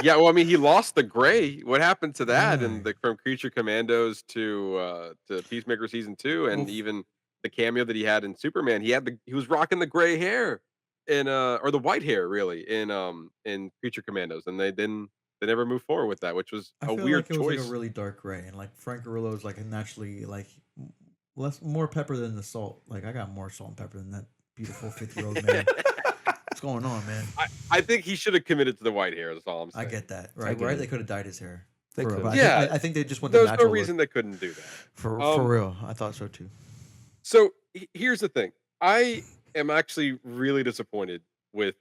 Yeah, well, I mean, he lost the gray. What happened to that? And Right. from Creature Commandos to Peacemaker season 2, and Well, even the cameo that he had in Superman, he was rocking the gray hair in or the white hair really in Creature Commandos, and they never moved forward with that, which was I a feel weird like it was like a choice. really dark gray, and like Frank Grillo is like a naturally like more pepper than the salt. Like I got more salt and pepper than that beautiful 50-year-old man. What's going on, man? I think he should have committed to the white hair. That's all I'm I saying. get that. I Right. get Right. it. They could have dyed his hair. They For real, could. but Yeah. I think they just want the There's no natural reason look. they couldn't do that. For real. I thought so too. So here's the thing. I am actually really disappointed with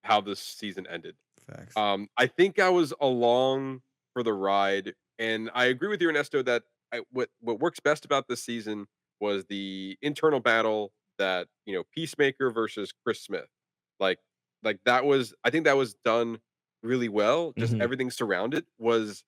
how this season ended. Facts. I think I was along for the ride, and I agree with you, Ernesto, that what works best about this season was the internal battle that Peacemaker versus Chris Smith, like that was I think that was done really well. Just Hmm. everything surrounded was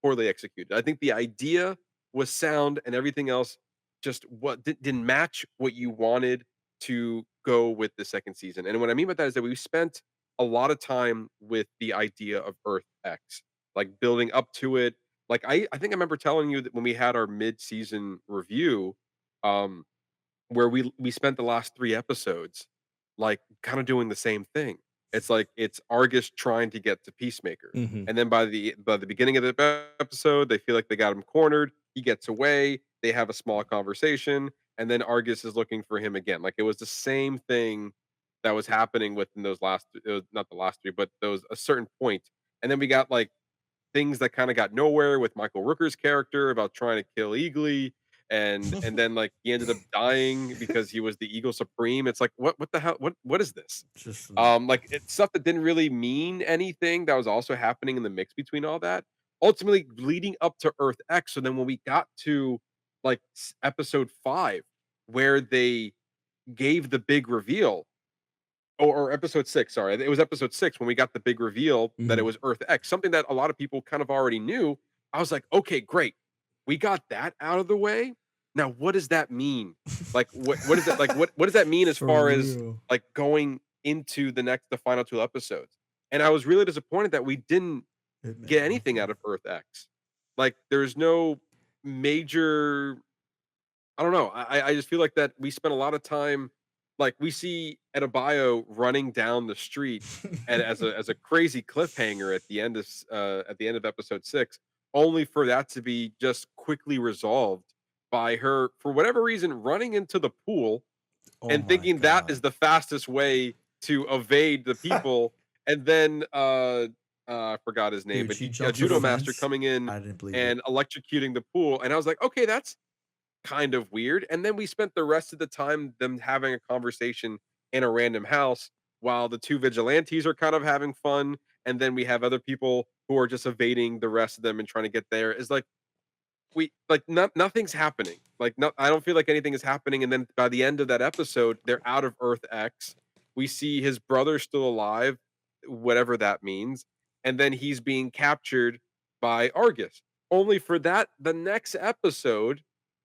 poorly executed. I think the idea was sound, and everything else just didn't match what you wanted to go with the second season. And what I mean by that is that we spent a lot of time with the idea of Earth X, like building up to it. Like I think I remember telling you that when we had our mid-season review, um, where we spent the last 3 episodes, like, kinda doing the same thing. It's like, it's Argus trying to get to Peacemaker, Hmm. and then by the beginning of the episode, they feel like they got him cornered, he gets away, they have a small conversation, and then Argus is looking for him again. Like, it was the same thing that was happening within those last not the last 3, but those a certain point, and then we got, like, things that kind of got nowhere with Michael Rooker's character about trying to kill Eagly, and then like he ended up dying because he was the Eagle Supreme. It's like what the hell what is this? Just Like it's stuff that didn't really mean anything that was also happening in the mix between all that. Ultimately leading up to Earth X. So then when we got to like episode 5 where they gave the big reveal, or episode 6, sorry. It was episode 6 when we got the big reveal that it Hmm. was Earth X, something that a lot of people kind of already knew. I was like, "Okay, great. We got that out of the way. Now what does that mean? Like what is that like what does that mean as for far as real. like going into the final 2 episodes?" And I was really disappointed that we didn't It meant get anything nothing. out of Earth X. Like there's no major, I don't know. I just feel like that we spent a lot of time, like we see Adebayo running down the street and as a crazy cliffhanger at the end of at the end of episode 6, only for that to be just quickly resolved by her for whatever reason running into the pool Oh and my thinking that is god. the fastest way to evade the people, and then I forgot his name, Dude, but she a jumps the judo master fence. coming in I didn't believe it. and electrocuting the pool, and I was like, okay, that's kind of weird. And then we spent the rest of the time them having a conversation in a random house while the 2 vigilantes are kind of having fun. And then we have other people who are just evading the rest of them and trying to get there. Is like nothing's happening. Like no, I don't feel like anything is happening. And then by the end of that episode, they're out of Earth X. We see his brother still alive, whatever that means, and then he's being captured by Argus. Only for that the next episode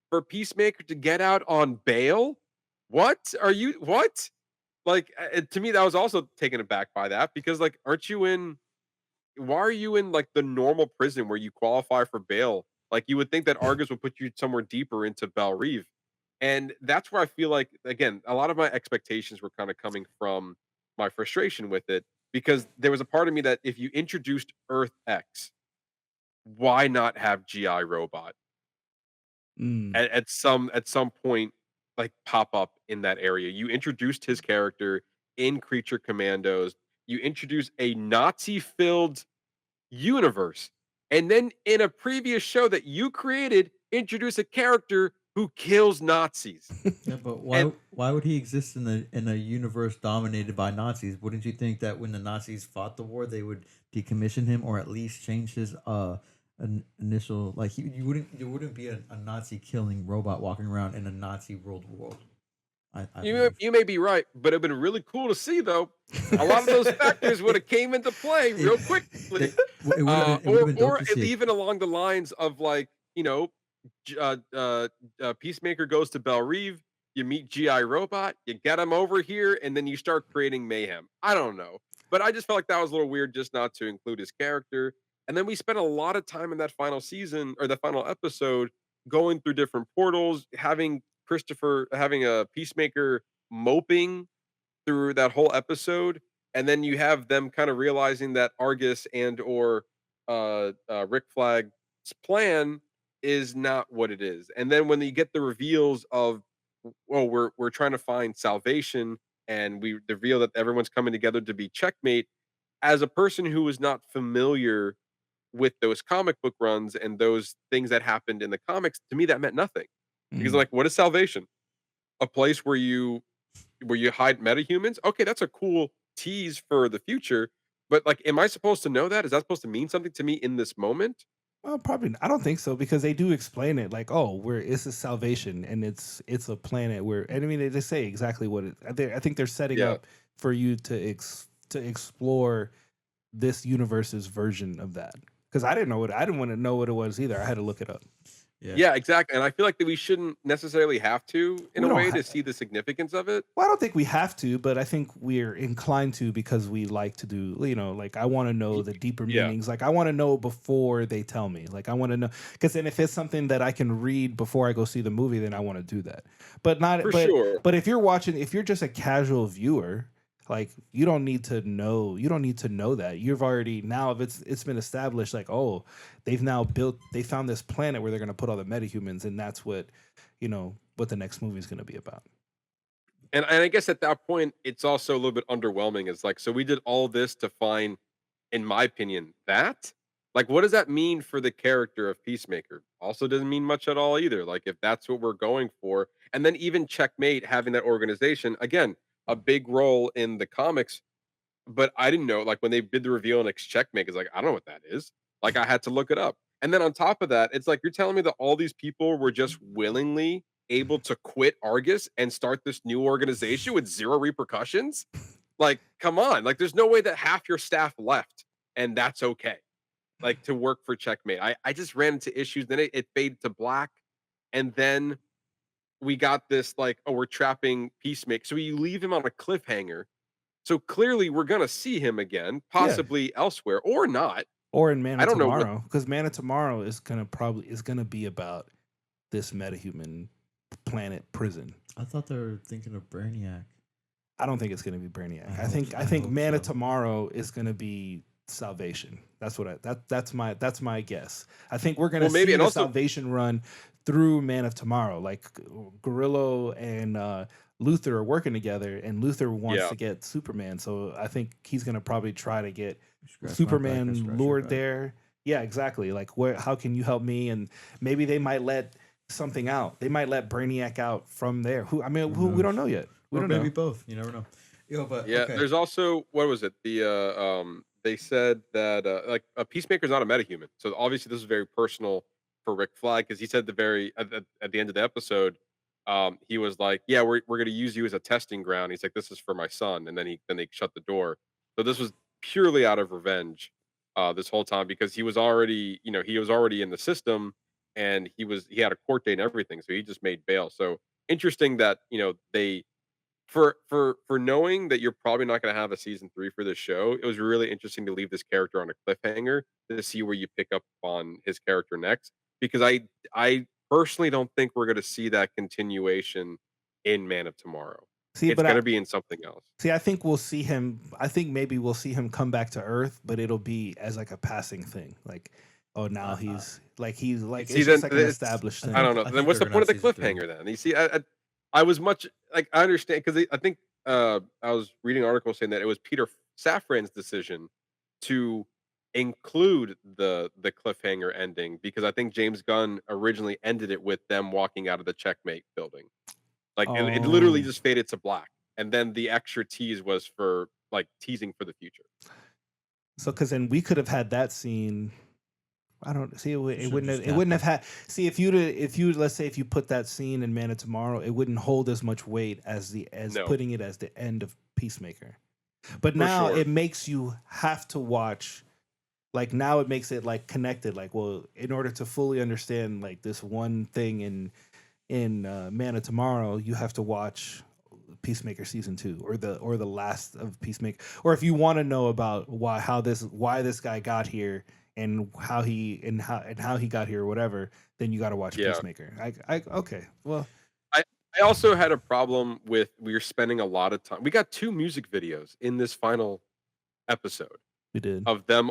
for Peacemaker to get out on bail? What? Are you what? Like, to me, that was also taken aback by that because, like, aren't you in why are you in, like, the normal prison where you qualify for bail? Like, you would think that Argus would put you somewhere deeper into Belle Reve. And that's where I feel like, again, a lot of my expectations were kinda coming from my frustration with it because there was a part of me that if you introduced Earth X, why not have GI Robot? Mm. At some point, like, pop up in that area. You introduced his character in Creature Commandos. You introduce a Nazi-filled universe, and then in a previous show that you created, introduce a character who kills Nazis. Yeah, but And why would he exist in a universe dominated by Nazis? Wouldn't you think that when the Nazis fought the war, they would decommission him or at least change his initial like you wouldn't be a Nazi killing robot walking around in a Nazi ruled world. I believe. you may be right, but it'd been really cool to see though. A lot of those factors would have came into play It, real quickly. it would have been dope Or to see it. even along the lines of like, Peacemaker goes to Belle Reve, you meet GI Robot, you get him over here, and then you start creating mayhem. I don't know, but I just felt like that was a little weird just not to include his character. And then we spent a lot of time in that final season or the final episode going through different portals, having a Peacemaker moping through that whole episode, and then you have them kind of realizing that Argus and or Rick Flag's plan is not what it is. And then when you get the reveals of, well, we're trying to find salvation, and we reveal that everyone's coming together to be checkmate. As a person who is not familiar with those comic book runs and those things that happened in the comics, to me that meant nothing because Mm. like, what is salvation? A place where you hide metahumans? Okay, that's a cool tease for the future, But, like, am I supposed to know that? Is that supposed to mean something to me in this moment? Well, probably I don't think so because they do explain it like, oh, we're it's a salvation and it's a planet where and I mean they say exactly what it. I think they're setting Yeah. up for you to explore this universe's version of that because I didn't want to know what it was either. I had to look it up. Yeah. Yeah, exactly, and I feel like that we shouldn't necessarily have to, in We a don't. way, to see the significance of it. Well, I don't think we have to, but I think we're inclined to because we like to do, like I want to know Y the deeper Yeah, meanings. Like I want to know before they tell me. Like I want to know because then if it's something that I can read before I go see the movie, then I want to do that. But not, for sure. but if you're watching, if you're just a casual viewer, like you don't need to know. You don't need to know that. You've already now if it's been established. Like oh, they found this planet where they're gonna put all the metahumans, and that's what the next movie is gonna be about. And I guess at that point, it's also a little bit underwhelming. It's like, so we did all this to find, in my opinion, that? Like, what does that mean for the character of Peacemaker? Also doesn't mean much at all either. Like, if that's what we're going for, and then even Checkmate having that organization, again, a big role in the comics, but I didn't know, like, when they did the reveal in X Checkmate, it's like, I don't know what that is. Like, I had to look it up. And then on top of that, it's like you're telling me that all these people were just willingly able to quit Argus and start this new organization with zero repercussions? Like, come on. Like, there's no way that half your staff left and that's okay. Like to work for Checkmate. I just ran into issues. Then it faded to black. And then we got this like, oh, we're trapping Peacemaker. So you leave him on a cliffhanger, so clearly we're gonna see him again, Yeah. possibly elsewhere or not. Or in Man I of don't know what. Tomorrow, because Man of Tomorrow is gonna be about this metahuman planet prison. I thought they were thinking of Brainiac. I don't think it's gonna be Brainiac. I I think hope Man of so. Tomorrow is gonna be Salvation. That's my guess. I think we're gonna Well, maybe, see and the also, Salvation run through Man of Tomorrow. Like Gorillo and Luther are working together, and Luther wants yeah, to get Superman. So I think he's gonna probably try to get Scratch my back, I Superman scratch your lured back. there. Yeah, exactly. Like where how can you help me? And maybe they might let something out. They might let Brainiac out from there. Who we don't know yet. We Or don't maybe know. both. You never know. Yo, but yeah. okay. There's also, what was it? They said that like a Peacemaker's not a metahuman. So obviously this is very personal for Rick Flag because he said at the end of the episode, he was like, yeah, we're gonna use you as a testing ground. He's like, this is for my son, and then they shut the door. So this was purely out of revenge, this whole time because he was already in the system, and he had a court date and everything, so he just made bail. So interesting that they for knowing that you're probably not going to have a season 3 for this show. It was really interesting to leave this character on a cliffhanger to see where you pick up on his character next, because I personally don't think we're going to see that continuation in Man of Tomorrow. See, It's but going to be in something else. I think we'll see him. I think maybe we'll see him come back to Earth, but it'll be as like a passing thing. Like, oh, now he's like See, it's then just like an it's established I thing. don't know. I Then think what's they're the gonna point of have the season 3. cliffhanger then? You see, I was much like I understand because I think I was reading articles saying that it was Peter Safran's decision to include the cliffhanger ending because I think James Gunn originally ended it with them walking out of the Checkmate building. Like it literally Oh, just faded to black, and then the extra tease was for like teasing for the future. so because then we could have had that scene. I don't see it Should've wouldn't just have, capped it. see if you let's say if you put that scene in Man of Tomorrow, it wouldn't hold as much weight as No, putting it as the end of Peacemaker. But for now sure. it makes you have to watch like now it makes it like connected like well in order to fully understand like this one thing in Man of Tomorrow you have to watch Peacemaker season 2 or the last of Peacemaker or if you want to know about why this guy got here and how he got here or whatever then you got to watch Yeah. Peacemaker. Okay well I I also had a problem with we were spending a lot of time. We got 2 music videos in this final episode we did. of them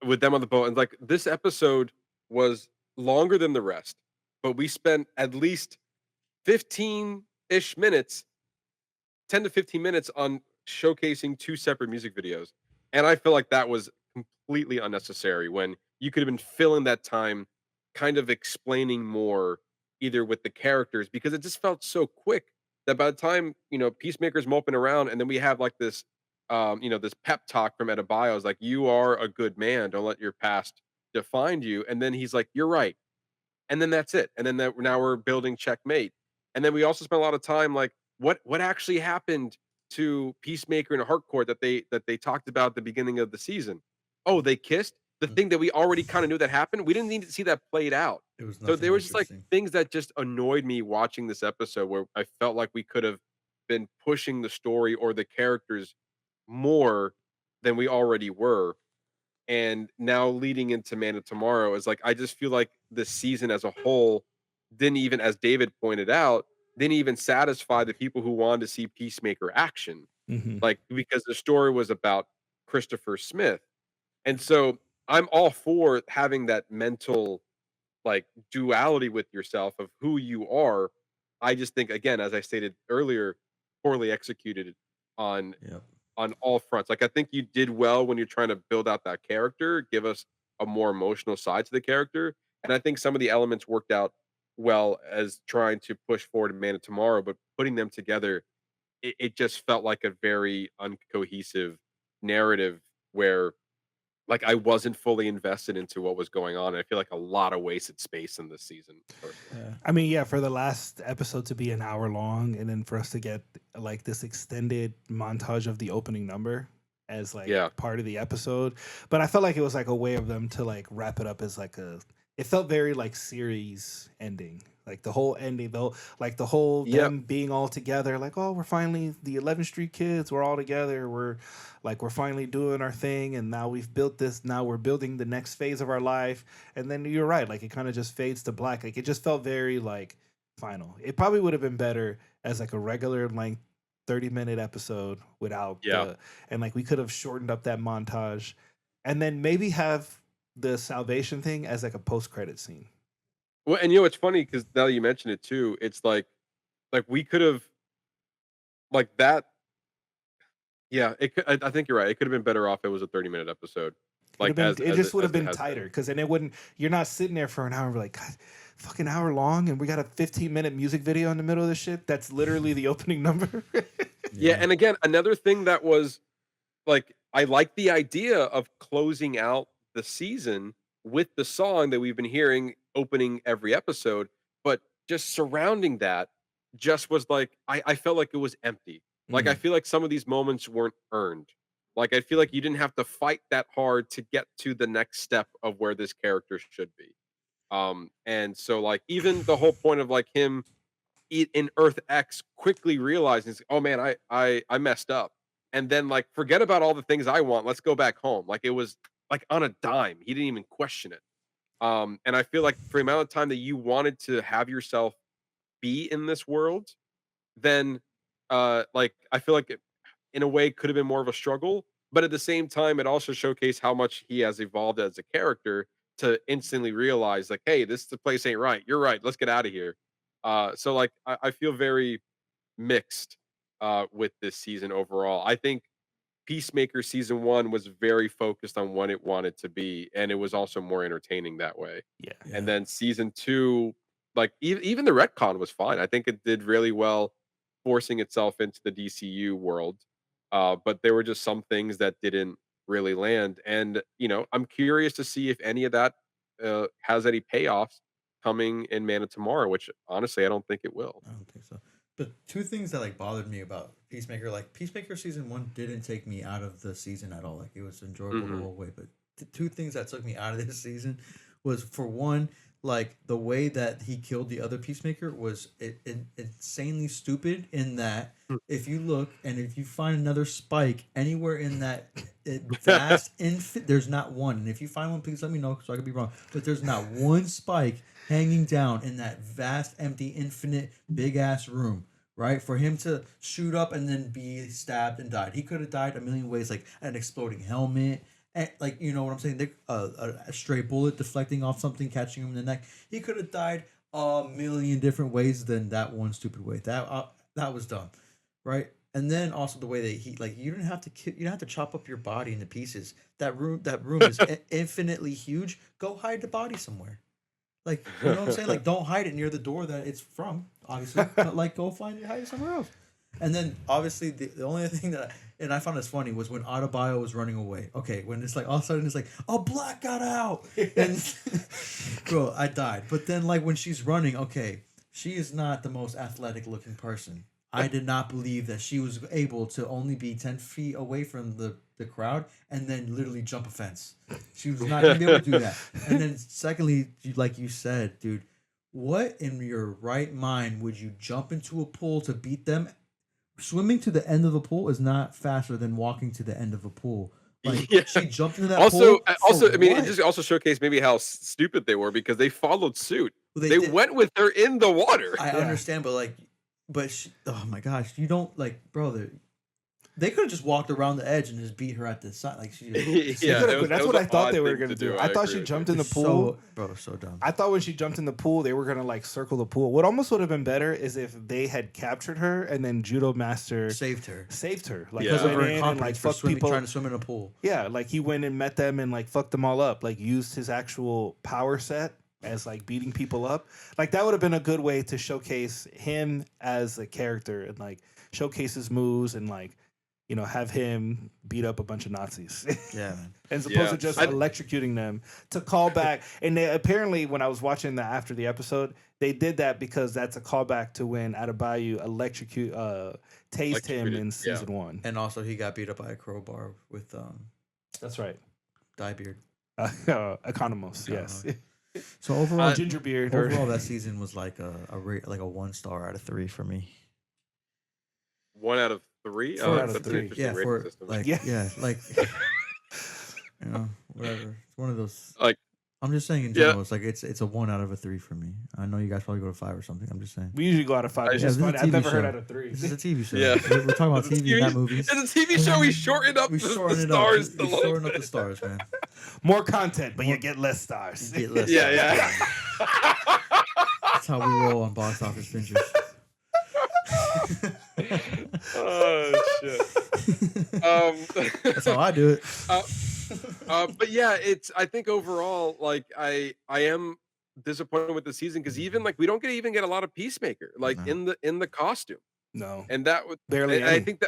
with them on the boat, and, like, this episode was longer than the rest, but we spent at least 15-ish minutes, 10 to 15 minutes on showcasing 2 separate music videos, and I feel like that was completely unnecessary when you could have been filling that time kind of explaining more either with the characters because it just felt so quick that by the time, Peacemaker's moping around and then we have, like, this this pep talk from Adebayo is like, "You are a good man. Don't let your past define you." And then he's like, "You're right." And then that's it. And then now we're building checkmate. And then we also spent a lot of time like, what actually happened to Peacemaker and Harcourt that they talked about at the beginning of the season? Oh, they kissed. The thing that we already kind of knew that happened. We didn't need to see that played out. It was So nothing there was just like interesting. things that just annoyed me watching this episode where I felt like we could have been pushing the story or the characters more than we already were. And now leading into Man of Tomorrow is like I just feel like the season as a whole didn't even, as David pointed out, didn't even satisfy the people who wanted to see Peacemaker action. Hmm. Like because the story was about Christopher Smith. And so I'm all for having that mental like duality with yourself of who you are. I just think again, as I stated earlier, poorly executed on Yep. on all fronts. Like I think you did well when you're trying to build out that character, give us a more emotional side to the character. And I think some of the elements worked out well as trying to push forward Man of Tomorrow, but putting them together, it just felt like a very uncohesive narrative where like I wasn't fully invested into what was going on. I feel like a lot of wasted space in this season, personally. Yeah. I mean, yeah, for the last episode to be an hour long, and then for us to get like this extended montage of the opening number as like Yeah. part of the episode, but I felt like it was like a way of them to like wrap it up as like a. It felt very like series ending, like the whole ending though, like the whole Yep. them being all together, like oh we're finally the 11th Street kids, we're all together, we're finally doing our thing, and now we've built this, now we're building the next phase of our life, and then you're right, like it kind of just fades to black. Like it just felt very like final. It probably would have been better as like a regular length 30-minute episode without Yeah. the, and like we could have shortened up that montage and then maybe have the salvation thing as like a post-credit scene. Well, and it's funny because now you mention it too. It's like we could have like that. Yeah, it could, I think you're right. It could have been better off. It was a 30-minute episode, It would like have been, it just would as have it been has tighter been. because then it wouldn't, you're not sitting there for an hour and be like, God, fucking hour long and we got a 15-minute music video in the middle of this shit. That's literally the opening number. Yeah, and again, another thing that was like I like the idea of closing out the season with the song that we've been hearing opening every episode, but just surrounding that just was like I felt like it was empty. Like I Mm. feel like some of these moments weren't earned. Like I feel like you didn't have to fight that hard to get to the next step of where this character should be. And so like even the whole point of like him in Earth X quickly realizing, "Oh man, I messed up." And then like forget about all the things I want. Let's go back home. Like it was like on a dime. He didn't even question it. And I feel like for the amount of time that you wanted to have yourself be in this world, then like I feel like it in a way could have been more of a struggle, but at the same time it also showcased how much he has evolved as a character to instantly realize like, hey, this the place ain't right. You're right. Let's get out of here. So like I feel very mixed with this season overall. I think Peacemaker season one was very focused on what it wanted to be, and it was also more entertaining that way. Yeah. And Yeah. then season two, like even the retcon was fine. I think it did really well forcing itself into the DCU world. But there were just some things that didn't really land. And I'm curious to see if any of that has any payoffs coming in Man of Tomorrow, which honestly I don't think it will. I don't think so. But two things that like bothered me about Peacemaker, like Peacemaker season one didn't take me out of the season at all. Like it was enjoyable the Hmm. whole way. But the two things that took me out of this season was for one, like the way that he killed the other Peacemaker was insanely stupid. In that, if you look and if you find another spike anywhere in that vast there's not one. And if you find one, please let me know so I could be wrong. But there's not one spike hanging down in that vast, empty, infinite, big ass room, right? For him to shoot up and then be stabbed and died. He could have died a million ways, like an exploding helmet, and like you know what I'm saying. A stray bullet deflecting off something, catching him in the neck. He could have died a million different ways than that one stupid way. That was dumb, right? And then also the way that he like you didn't have to you don't have to chop up your body into pieces. That room is infinitely huge. Go hide the body somewhere. Like, you know what I'm saying? Like, don't hide it near the door that it's from, obviously. But, like, go find it, hide it somewhere else. And then obviously the only thing and I found this funny was when Adebayo was running away. Okay, when it's like all of a sudden it's like, oh, Black got out, and bro, I died. But then like when she's running, okay, she is not the most athletic looking person. I did not believe that she was able to only be 10 feet away from the crowd and then literally jump a fence. She was not going to be able to do that. And then secondly, like you said, dude, what in your right mind would you jump into a pool to beat them? Swimming to the end of the pool is not faster than walking to the end of a pool. Like she jumped into that Also, pool. also, I mean, it what? just also showcased maybe how stupid they were because they followed suit. Well, They did- went with her in the water. I understand, but oh my gosh, you don't like, bro. They could have just walked around the edge and just beat her at the side. Like she, Yeah, That's what I thought they were going gonna do. I thought she jumped in the pool. so dumb. I thought when she jumped in the pool, they were gonna like circle the pool. What almost would have been better is if they had captured her and then Judo Master Saved her. Like Yeah. he went in and like for fucked people. trying to swim in a pool. Yeah, like he went and met them and like fucked them all up. Like used his actual power set as like beating people up. Like that would have been a good way to showcase him as a character and like showcase his moves and like, you know, have him beat up a bunch of Nazis. Yeah, man. As opposed to just electrocuting them to call back. And they apparently, when I was watching the after the episode, they did that because that's a callback to when Adebayo tased him in season 1. And also he got beat up by a crowbar with That's right. Diebeard. Economos, yes. So overall, Gingerbeard. Overall, that season was like a 1 star out of 3 for me. 1 out of 3. 4 out of that's an 3. interesting Yeah, rating system. like you know, whatever. It's one of those. Like, I'm just saying in general, it's like it's a 1 out of a 3 for me. I know you guys probably go to 5 or something. I'm just saying. We usually go out of 5. It's just this is funny. a I've TV never heard show. out of 3. This is a TV show. Yeah. We're talking about TV, not movies. It's a TV show. We shortened up We the shortened it stars. up. We shortened up the stars, man. More content, but you get less stars. You get less Yeah, stars. yeah. That's how we roll on box office bingers. Oh shit. That's how I do it. But yeah, I think overall, like I am disappointed with the season because even like we don't even get a lot of Peacemaker like No. in the costume, No. and that would Barely and I any. think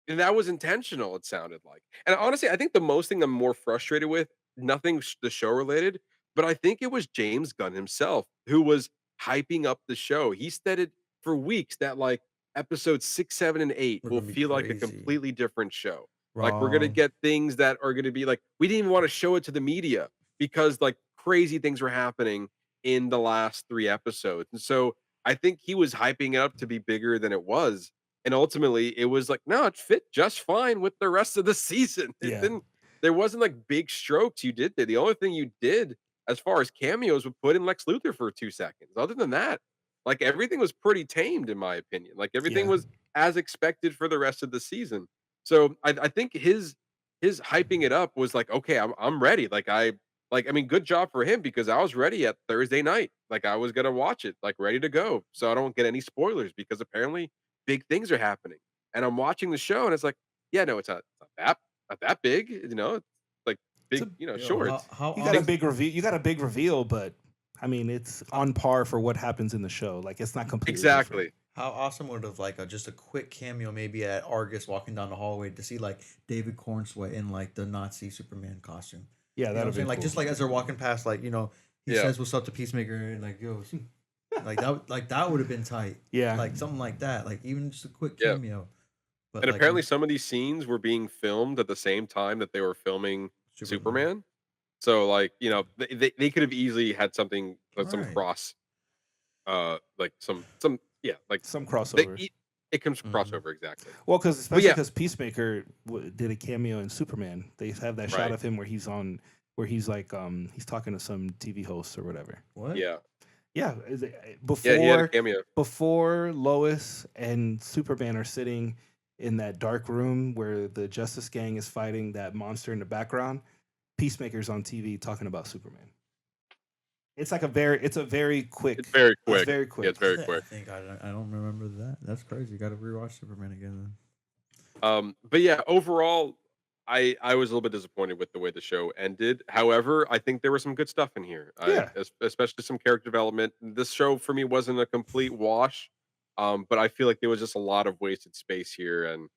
that was intentional. It sounded like, and honestly, I think the most thing I'm more frustrated with, nothing the show related, but I think it was James Gunn himself who was hyping up the show. He stated for weeks that like episodes 6, 7, and 8 We're will gonna be feel like a crazy. completely different show. Like we're gonna Wrong. get things that are gonna be like we didn't even want to show it to the media because like crazy things were happening in the last 3 episodes. And so I think he was hyping it up to be bigger than it was. And ultimately it was like, no, it fit just fine with the rest of the season. Yeah. There wasn't like big strokes you did there. The only thing you did as far as cameos would put in Lex Luthor for 2 seconds. Other than that, like everything was pretty tamed in my opinion. Like everything Yeah. was as expected for the rest of the season. So I think his hyping it up was like, okay, I'm ready. I mean, good job for him because I was ready at Thursday night. Like I was gonna watch it, like ready to go. So I don't get any spoilers because apparently big things are happening. And I'm watching the show and it's like, yeah, no, it's not that big, you know, it's like big, short. How You got a big reveal. You got a big reveal, but I mean, it's on par for what happens in the show. Like it's not completely Exactly. different. How awesome would have like just a quick cameo maybe at Argus walking down the hallway to see like David Cornsweat in like the Nazi Superman costume. Yeah, You know what that'd I'm be saying? Like cool. just like as they're walking past, like he Yeah. says what's up to Peacemaker and like yo, like that would have been tight. Yeah. Like something like that. Like even just a quick Yeah. cameo. But And like, apparently some of these scenes were being filmed at the same time that they were filming Superman. So like, they could have easily had something like some Right. cross like some like Some they, crossover. it comes Mhm. crossover exactly. Well, because But especially yeah. because Peacemaker did a cameo in Superman. They have that shot Right. of him where he's like he's talking to some TV host or whatever. what? Yeah. Yeah, Yeah, he had a before cameo. before Lois and Superman are sitting in that dark room where the Justice Gang is fighting that monster in the background, Peacemaker's on TV talking about Superman. It's like a very quick. It's very It's quick. very Yeah, quick. it's very I quick. think I don't remember that. That's crazy. Got to rewatch Superman again then. But yeah, overall, I was a little bit disappointed with the way the show ended. However, I think there was some good stuff in here. Yeah. Especially some character development. This show for me wasn't a complete wash. But I feel like there was just a lot of wasted space here, and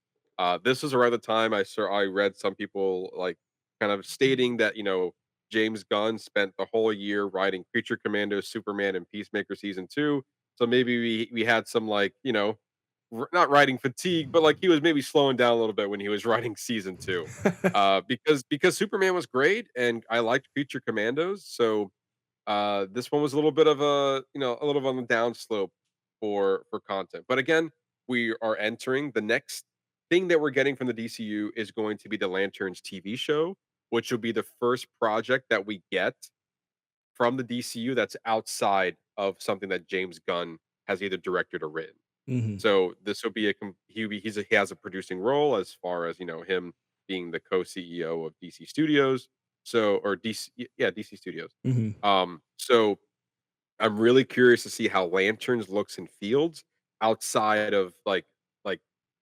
this was around the time I read some people like kind of stating that James Gunn spent the whole year writing Creature Commandos, Superman, and Peacemaker season two. So maybe we had some like not writing fatigue, but like he was maybe slowing down a little bit when he was writing season two, because Superman was great and I liked Creature Commandos. So this one was a little bit of a little on the downslope for content. But again, we are entering the next thing that we're getting from the DCU is going to be the Lanterns TV show, which will be the first project that we get from the DCU that's outside of something that James Gunn has either directed or written. Hmm. So this will be he has a producing role as far as him being the co-CEO of DC Studios. So or DC yeah DC Studios. Hmm. So I'm really curious to see how Lanterns looks and feels outside of like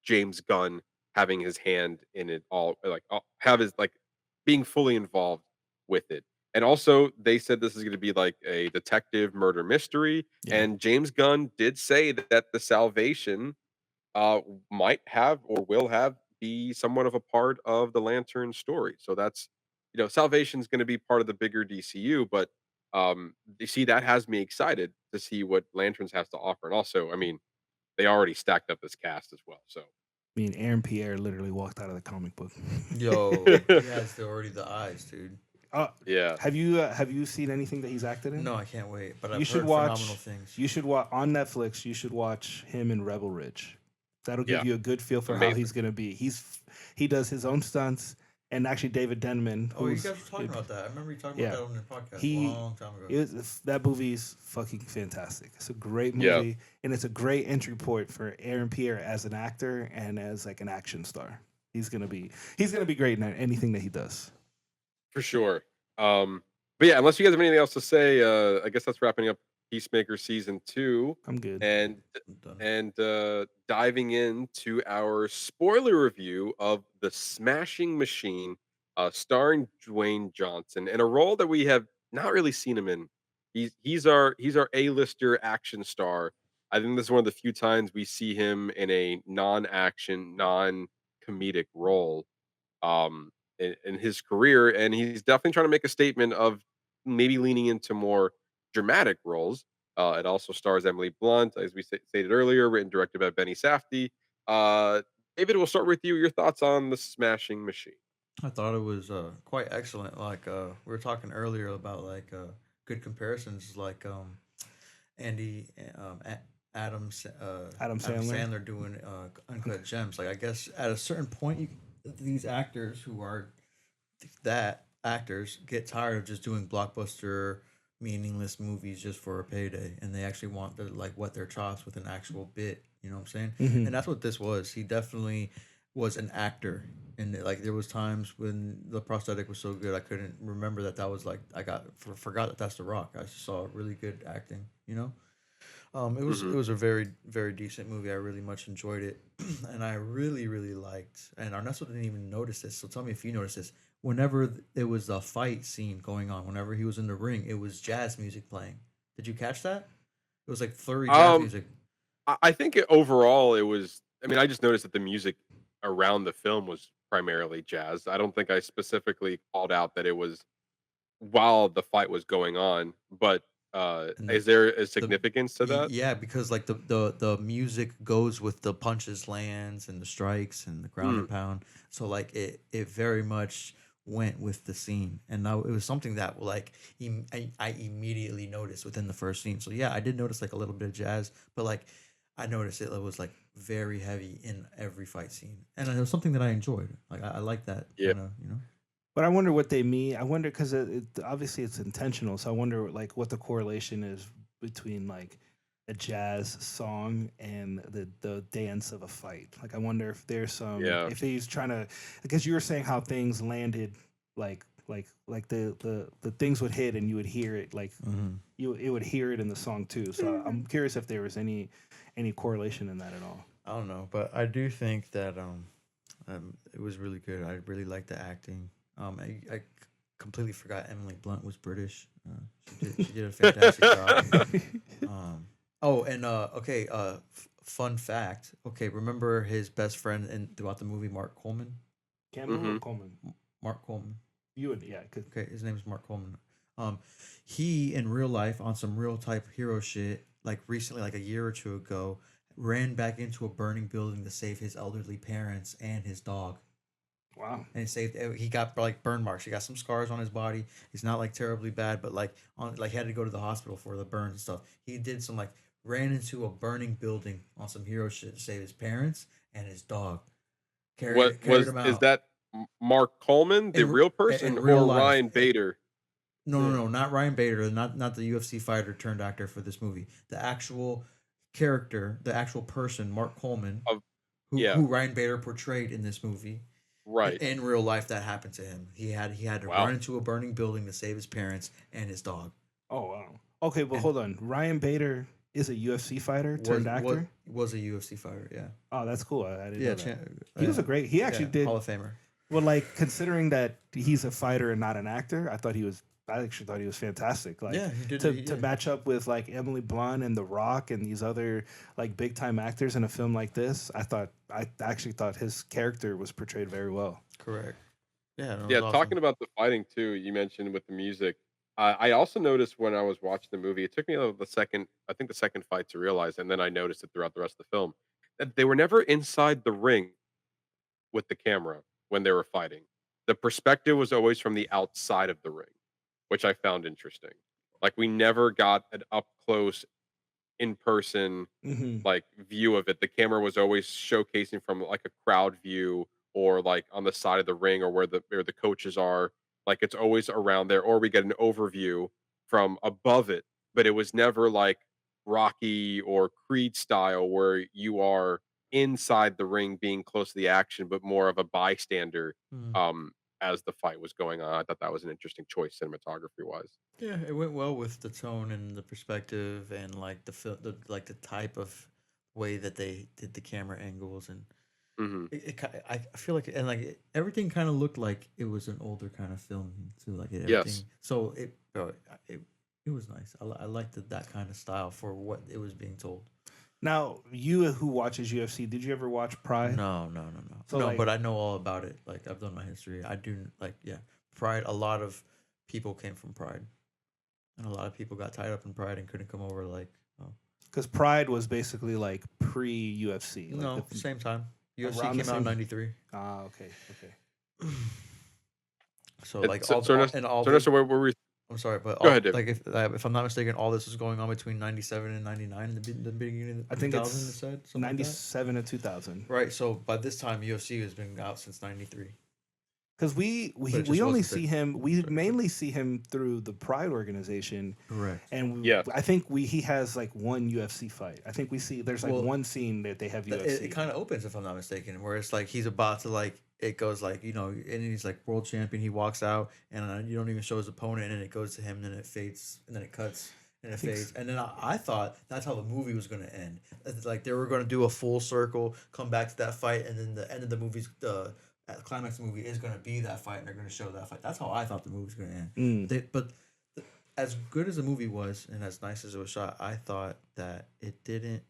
James Gunn having his hand in it all, like have his like being fully involved with it. And also, they said this is going to be like a detective murder mystery. Yeah. And James Gunn did say that the Salvation uh, might have or will have be somewhat of a part of the Lantern story. So that's Salvation's going to be part of the bigger DCU, but you see that has me excited to see what Lanterns has to offer. And also, I mean, they already stacked up this cast as well. So I mean, Aaron Pierre literally walked out of the comic book. Yo, he has already the eyes, dude. uh, yeah, have you seen anything that he's acted in? No, I can't wait. But You I've should heard watch. phenomenal things. You should watch on Netflix. You should watch him in Rebel Ridge. That'll give yeah, you a good feel for how amazing. he's gonna be. He does his own stunts, and actually David Denman, Oh, you who's guys were talking about that. I remember you talking yeah, about that on your podcast he a long time ago. that movie's fucking fantastic. It's a great Yeah, movie, and it's a great entry point for Aaron Pierre as an actor and as like an action star. He's gonna be great in anything that he does. for sure. But yeah, unless you guys have anything else to say, I guess that's wrapping up Peacemaker season two, I'm good. and I'm done. diving into our spoiler review of the Smashing Machine, starring Dwayne Johnson in a role that we have not really seen him in. He's our A-lister action star. I think this is one of the few times we see him in a non-action, non-comedic role in his career, and he's definitely trying to make a statement of maybe leaning into more dramatic roles. It also stars Emily Blunt, as we stated earlier, written directed by Benny Safdie. Uh, David, we'll start with you. Your thoughts on the Smashing Machine? I thought it was quite excellent. Like we were talking earlier about like good comparisons, like Andy Adam Adam Sandler. Sandler doing Uncut Gems. Like I guess at a certain point, these actors who are that actors get tired of just doing blockbuster meaningless movies just for a payday, and they actually want to like wet their chops with an actual bit, you know what I'm saying? Mhm. And that's what this was. He definitely was an actor, and like there was times when the prosthetic was so good I couldn't remember that was like forgot that that's The Rock. I just saw really good acting, you know. It Hmm. was a very decent movie. I really much enjoyed it, and I really liked. And Ernesto didn't even notice this, so tell me if you noticed this. Whenever it was a fight scene going on, whenever he was in the ring, it was jazz music playing. Did you catch that? It was like flurry jazz Um, music. I think overall it was. I mean, I just noticed that the music around the film was primarily jazz. I don't think I specifically called out that it was while the fight was going on, but And is there a the significance to that? yeah, because like the music goes with the punches, lands, and the strikes and the ground Hmm. and pound. So like it very much went with the scene, and now it was something that like I immediately noticed within the first scene. So yeah, I did notice like a little bit of jazz, but like I noticed it was like very heavy in every fight scene, and it was something that I enjoyed. Like I like that Yeah. kind of, you know. But I wonder what they mean. I wonder because obviously it's intentional. So I wonder like what the correlation is between like a jazz song and the dance of a fight. Like I wonder if there's some Yeah. if he's trying to because you were saying how things landed like the things would hit and you would hear it like Hmm. it would hear it in the song too. So I'm curious if there was any correlation in that at all. I don't know, but I do think that it was really good. I really liked the acting. I completely forgot Emily Blunt was British. She did a fantastic job. Oh, and okay. fun fact. Okay, remember his best friend throughout the movie, Mark Coleman? Campbell Mm-hmm. or Coleman? Mark Coleman. You would, yeah. Okay, his name is Mark Coleman. He in real life on some real type hero shit, like recently, like a year or two ago, ran back into a burning building to save his elderly parents and his dog. Wow. And he got like burn marks. He got some scars on his body. He's not like terribly bad, but like he had to go to the hospital for the burns and stuff. He did some like ran into a burning building on some hero shit to save his parents and his dog. What Carried was him is out that Mark Coleman, the real in person, real or life. Ryan Bader? No, not Ryan Bader, not the UFC fighter turned actor for this movie. The actual character, the actual person, Mark Coleman, Of yeah, who Ryan Bader portrayed in this movie. right. In real life, that happened to him. He had to Wow. run into a burning building to save his parents and his dog. Oh wow. Okay, but hold on. Ryan Bader is a UFC fighter turned actor. Was a UFC fighter, yeah. Oh, that's cool. I didn't Yeah, know that. He was a great. He actually did. Hall of Famer. Well, like considering that he's a fighter and not an actor, I actually thought he was fantastic. Like, Yeah, he did. to match up with like Emily Blunt and The Rock and these other like big time actors in a film like this. I actually thought his character was portrayed very well. Correct. Yeah. No, it Yeah, was talking awesome. about the fighting too, you mentioned with the music. I also noticed when I was watching the movie, it took me I think the second fight to realize, and then I noticed it throughout the rest of the film, that they were never inside the ring with the camera when they were fighting. The perspective was always from the outside of the ring, which I found interesting. Like we never got an up close in person Hmm. like view of it. The camera was always showcasing from like a crowd view or like on the side of the ring or where the coaches are. Like it's always around there, or we get an overview from above it. But it was never like Rocky or Creed style where you are inside the ring being close to the action, but more of a bystander Mhm. as the fight was going on. I thought that was an interesting choice cinematography wise. Yeah, it went well with the tone and the perspective and like the type of way that they did the camera angles and Hmm. I feel like everything kind of looked like it was an older kind of film too, like everything. Yes. So it was nice. I liked that kind of style for what it was being told. Now, you who watches UFC, did you ever watch Pride? No. So, No, like- but I know all about it. Like I've done my history. I do Pride. A lot of people came from Pride, and a lot of people got tied up in Pride and couldn't come over. Like, oh. Because Pride was basically like pre UFC. Like No, same time. UFC around the came out same- in '93. Ah, okay. So And like so, all, so, all Ernesto- and all. so Ernesto, where were we? I'm sorry, but Go ahead, David. like if I'm not mistaken, all this was going on between '97 and '99 in the beginning of I think 2000. it's It said something like that? 97 to 2000. Right. So by this time, UFC has been out since '93. Because we it just only wasn't see the- him, we mainly see him through the Pride organization. Correct. And Yeah. I think he has like one UFC fight. I think there's like Well, one scene that they have UFC. It kind of opens, if I'm not mistaken, where it's like he's about to like it goes like and he's like world champion. He walks out and you don't even show his opponent, and then it goes to him, and then it fades, and then it cuts. And it fades, and then I thought that's how the movie was going to end. It's like they were going to do a full circle, come back to that fight, and then the end of the movie's climax of the movie is going to be that fight, and they're going to show that fight. That's how I thought the movie was going to end. Mm. As good as the movie was, and as nice as it was shot, I thought that it didn't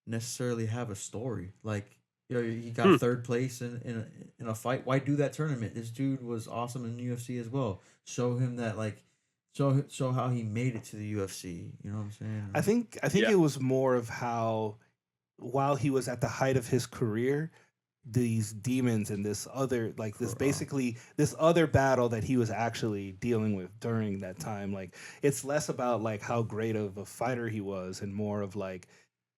necessarily have a story. Like, he got third place in a fight. Why do that tournament? This dude was awesome in UFC as well. Show him that, like, show how he made it to the UFC. You know what I'm saying? I think Yeah. it was more of how, while he was at the height of his career, these demons and this other this other battle that he was actually dealing with during that time, like it's less about like how great of a fighter he was and more of like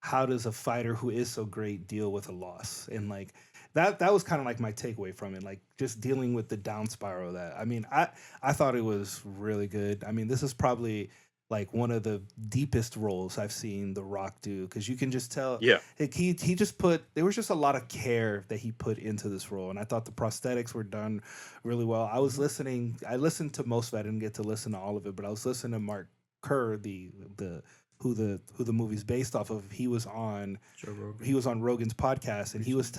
how does a fighter who is so great deal with a loss, and like that was kind of like my takeaway from it, like just dealing with the down spiral. That I mean, I thought it was really good. I mean, this is probably like one of the deepest roles I've seen The Rock do, because you can just tell. Yeah. Like he just there was just a lot of care that he put into this role, and I thought the prosthetics were done really well. I listened to most of it. I didn't get to listen to all of it, but I was listening to Mark Kerr, the who the movie's based off of, Joe Rogan. he was on Rogan's podcast, and he was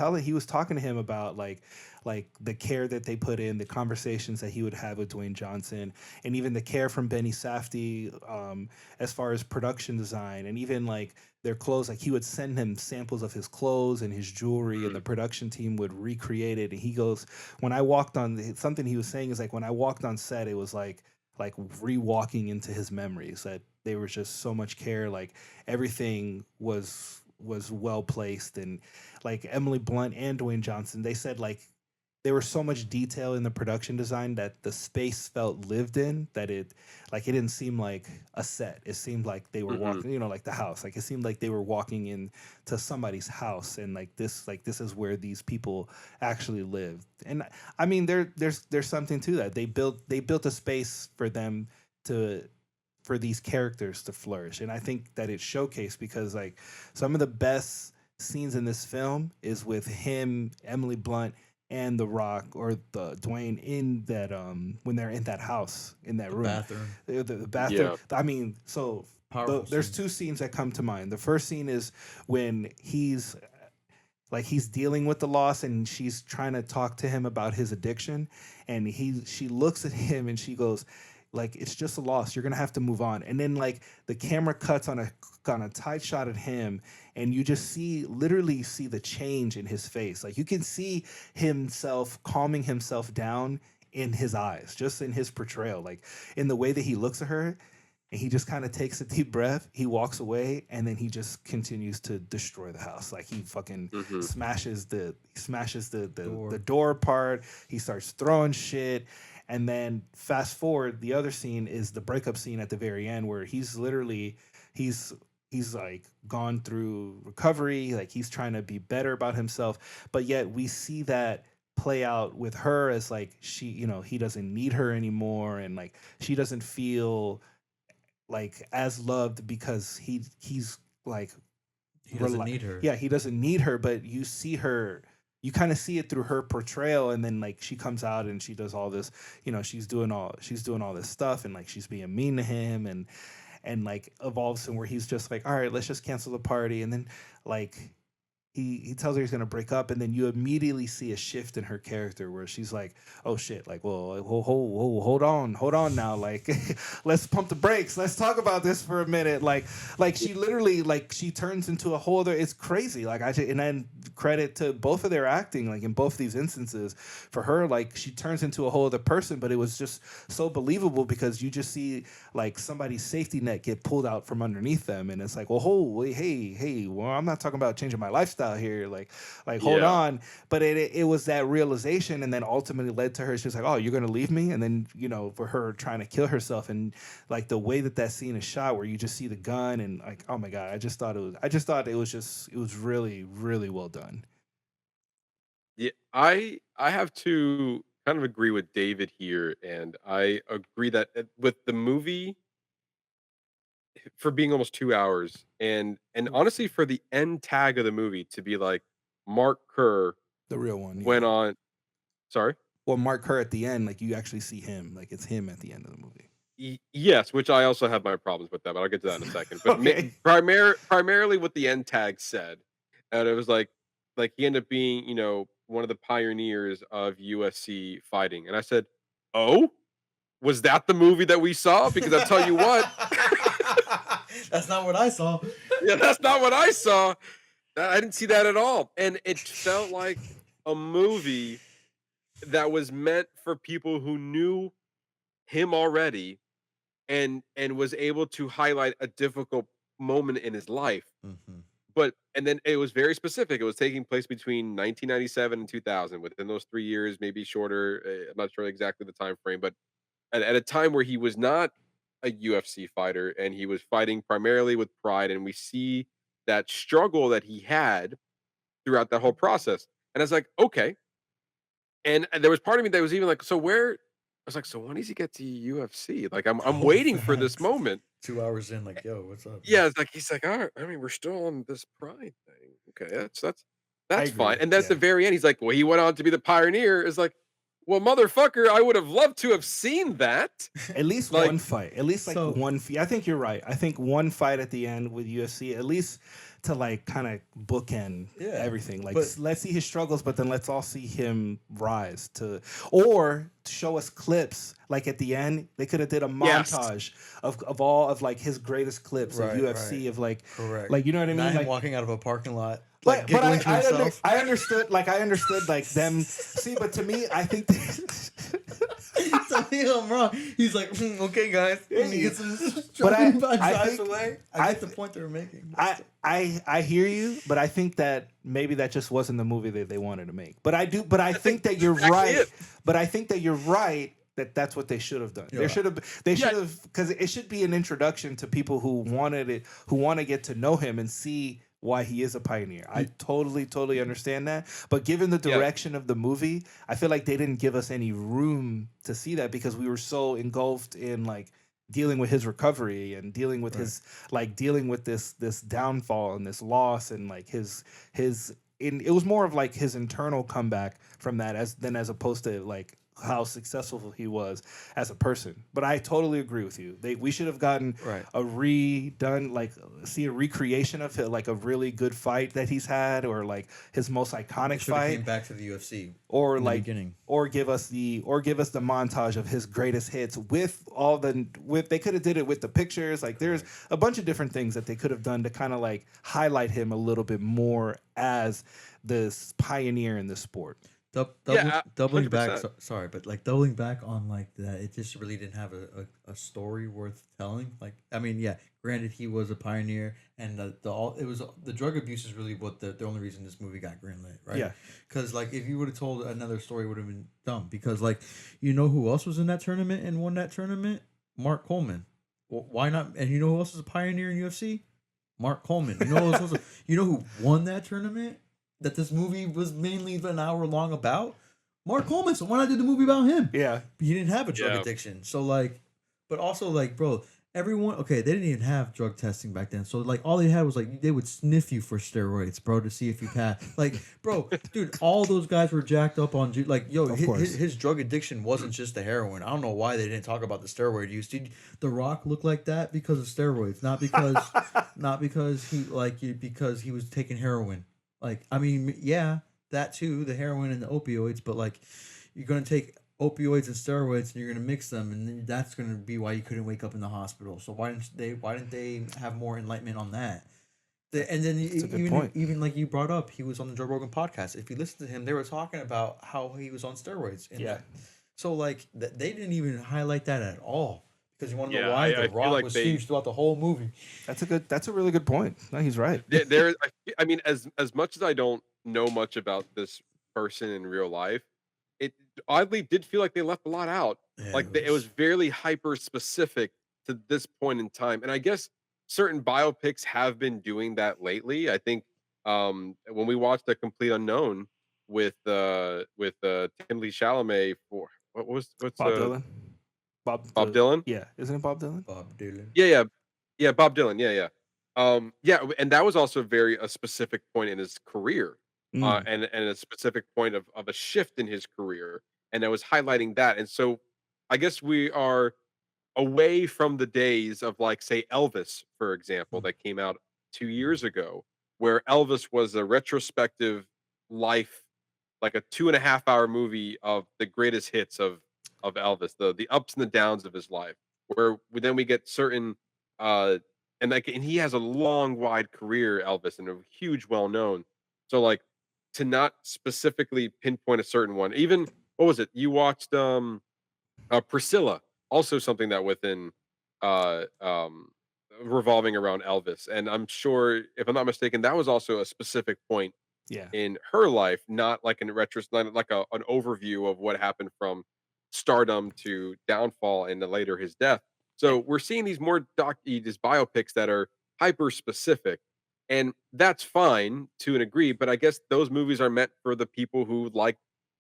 talking to him about like the care that they put in, the conversations that he would have with Dwayne Johnson, and even the care from Benny Safdie, as far as production design, and even like their clothes. Like he would send him samples of his clothes and his jewelry, and the production team would recreate it. And he goes, when I walked on, something he was saying is like, when I walked on set, it was like re-walking into his memories, that they were just so much care, like everything was well placed. And like Emily Blunt and Dwayne Johnson, they said like there was so much detail in the production design that the space felt lived in, that it didn't seem like a set. It seemed like they were walking, like the house. Like it seemed like they were walking into somebody's house, and like this is where these people actually lived. And I mean, there's something to that. They built a space for them to for these characters to flourish. And I think that it's showcased because like some of the best scenes in this film is with him, Emily Blunt, and The Rock or the Dwayne in that when they're in that house, in that room. Bathroom. The bathroom. Yeah. I mean, so there's Scene. two scenes that come to mind. The first scene is when he's dealing with the loss, and she's trying to talk to him about his addiction, and she looks at him and she goes like, it's just a loss, you're gonna have to move on. And then like the camera cuts on a tight shot at him, and you just literally see the change in his face. Like you can see himself calming himself down in his eyes, just in his portrayal, like in the way that he looks at her. And he just kind of takes a deep breath. He walks away, and then he just continues to destroy the house. Like he fucking smashes the door apart. He starts throwing shit. And then fast forward, the other scene is the breakup scene at the very end, where he's like gone through recovery, like he's trying to be better about himself, but yet we see that play out with her as like he doesn't need her anymore, and like she doesn't feel like as loved because he's like He doesn't need her. yeah, he doesn't need her, but you see her, you kind of see it through her portrayal. And then like she comes out and she does all this, she's doing all this stuff, and like she's being mean to him, and like evolves to where he's just like, all right, let's just cancel the party. And then like he tells her he's gonna break up, and then you immediately see a shift in her character where she's like, oh shit, like, well, hold on now, like let's pump the brakes, let's talk about this for a minute. Like she literally, like, she turns into a whole other, it's crazy. Like and then credit to both of their acting, like in both these instances. For her, like she turns into a whole other person, but it was just so believable because you just see like somebody's safety net get pulled out from underneath them, and it's like, well, holy, hey, well, I'm not talking about changing my lifestyle here, like hold on. But it was that realization, and then ultimately led to her, she's like, oh, you're gonna leave me? And then for her trying to kill herself, and like the way that scene is shot, where you just see the gun, and like, oh my god, I just thought it was really, really well done. Yeah, I have to kind of agree with David here, and I agree that with the movie for being almost 2 hours, and honestly for the end tag of the movie to be like Mark Kerr The real one, went yeah. on. Sorry? Well, Mark Kerr at the end, like you actually see him, like it's him at the end of the movie. Yes, which I also have my problems with that, but I'll get to that in a second. But Okay. primarily what the end tag said, and it was like he ended up being, one of the pioneers of UFC fighting. And I said, "Oh, was that the movie that we saw? Because I tell you what, That's not what I saw. yeah, that's not what I saw. I didn't see that at all. And it felt like a movie that was meant for people who knew him already and was able to highlight a difficult moment in his life. Mhm. But and then it was very specific. It was taking place between 1997 and 2000. Within those 3 years, maybe shorter. I'm not sure exactly the time frame, but at a time where he was not a UFC fighter and he was fighting primarily with pride, and we see that struggle that he had throughout that whole process. And I was like, okay. And there was part of me that was even like, so where? I was like, so when does he get to UFC? Like, I'm Oh, waiting for this facts. moment. 2 hours in, like, yo, what's up? Yeah, it's like he's like, all right. I mean, we're still on this pride thing. Okay, I that's fine. agree. And then at the Yeah. very end, he's like, well, he went on to be the pioneer. Is like, Well, motherfucker, I would have loved to have seen that. At least Like, one fight. At least like So one. I think you're right. I think one fight at the end with UFC, at least to like kind of bookend yeah, everything. Like but let's see his struggles, but then let's all see him rise to, or to show us clips. Like at the end, they could have did a yes. montage of all of like his greatest clips of right, UFC right, of like correct. you know what I Not mean? him Like, walking out of a parking lot, like but giggling to himself. I understood like them. See, but to me, I think. Tell me I'm wrong. He's like, okay, guys. And he gets But I drives think away. I get the point they were making. I hear you, but I think that maybe that just wasn't the movie that they wanted to make. But I think that you're exactly right. it. But I think that you're right that that's what they should have done. Yeah. They should have, because it should be an introduction to people who want to get to know him and see why he is a pioneer. I totally understand that. But given the direction of the movie, I feel like they didn't give us any room to see that because we were so engulfed in like dealing with his recovery and dealing with his dealing with this downfall and this loss and like his it was more of like his internal comeback from that as opposed to like how successful he was as a person. But I totally agree with you. We should have gotten a redone, like see a recreation of it, like a really good fight that he's had, or like his most iconic fight. Came back to the UFC, or in like the beginning. or give us the montage of his greatest hits with they could have did it with the pictures. Like there's a bunch of different things that they could have done to kind of like highlight him a little bit more as this pioneer in the sport. Doubling back, 100%. sorry, but like doubling back on like that, it just really didn't have a story worth telling. Like, I mean, yeah, granted he was a pioneer, and the drug abuse is really what the only reason this movie got greenlit, right? Yeah. Because like if you would have told another story, it would have been dumb. Because like you know who else was in that tournament and won that tournament? Mark Coleman. Well, why not? And you know who else is a pioneer in UFC? Mark Coleman. You know you know who won that tournament? That this movie was mainly an hour long about? Mark Coleman. So why not do the movie about him? Yeah. He didn't have a drug addiction. So like, but also like, bro, everyone, okay, they didn't even have drug testing back then. So like all they had was like, they would sniff you for steroids, bro, to see if you passed. Like, bro, dude, all those guys were jacked up on, like, yo, his drug addiction wasn't just the heroin. I don't know why they didn't talk about the steroid use. Did The Rock look like that because of steroids? Not because because he was taking heroin. Like, I mean, yeah, that too, the heroin and the opioids, but like, you're going to take opioids and steroids and you're going to mix them, and then that's going to be why you couldn't wake up in the hospital. So why didn't they have more enlightenment on that? And then even like you brought up, he was on the Joe Rogan podcast. If you listen to him, they were talking about how he was on steroids. So like they didn't even highlight that at all. Because you want to know why The Rock was huge throughout the whole movie. That's a really good point. No, he's right. I mean, as much as I don't know much about this person in real life, it oddly did feel like they left a lot out. Yeah, Like it was very hyper specific to this point in time, and I guess certain biopics have been doing that lately. I think when we watched The Complete Unknown with Timothy Chalamet for what's Bob Dylan. Bob Dylan? Yeah, isn't it Bob Dylan? Bob Dylan. Yeah, Bob Dylan. Yeah, and that was also a specific point in his career, and a specific point of a shift in his career, and I was highlighting that. And so, I guess we are away from the days of like say Elvis, for example, that came out 2 years ago, where Elvis was a retrospective life, like a 2.5 hour movie of the greatest hits of Elvis, the ups and the downs of his life, where we get certain and he has a long, wide career, Elvis, and a huge, well known. So like to not specifically pinpoint a certain one, even what was it? You watched Priscilla, also something that within uh um revolving around Elvis. And I'm sure, if I'm not mistaken, that was also a specific point Yeah. in her life, not like in retrospect, like an overview of what happened from stardom to downfall and then later his death. So we're seeing these biopics that are hyper specific, and that's fine to an degree. But I guess those movies are meant for the people who like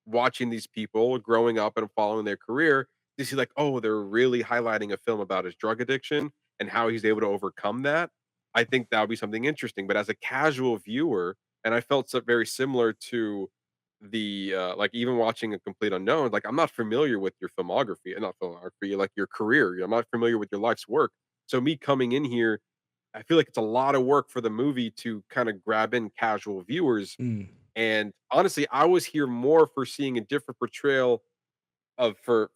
watching these people growing up and following their career to see like, oh, they're really highlighting a film about his drug addiction and how he's able to overcome that. I think that would be something interesting. But as a casual viewer, and I felt very similar to like even watching A Complete Unknown, like I'm not familiar with your filmography, and not filmography, like your career. I'm not familiar with your life's work. So me coming in here, I feel like it's a lot of work for the movie to kind of grab in casual viewers. Mm. And honestly, I was here more for seeing a different portrayal of for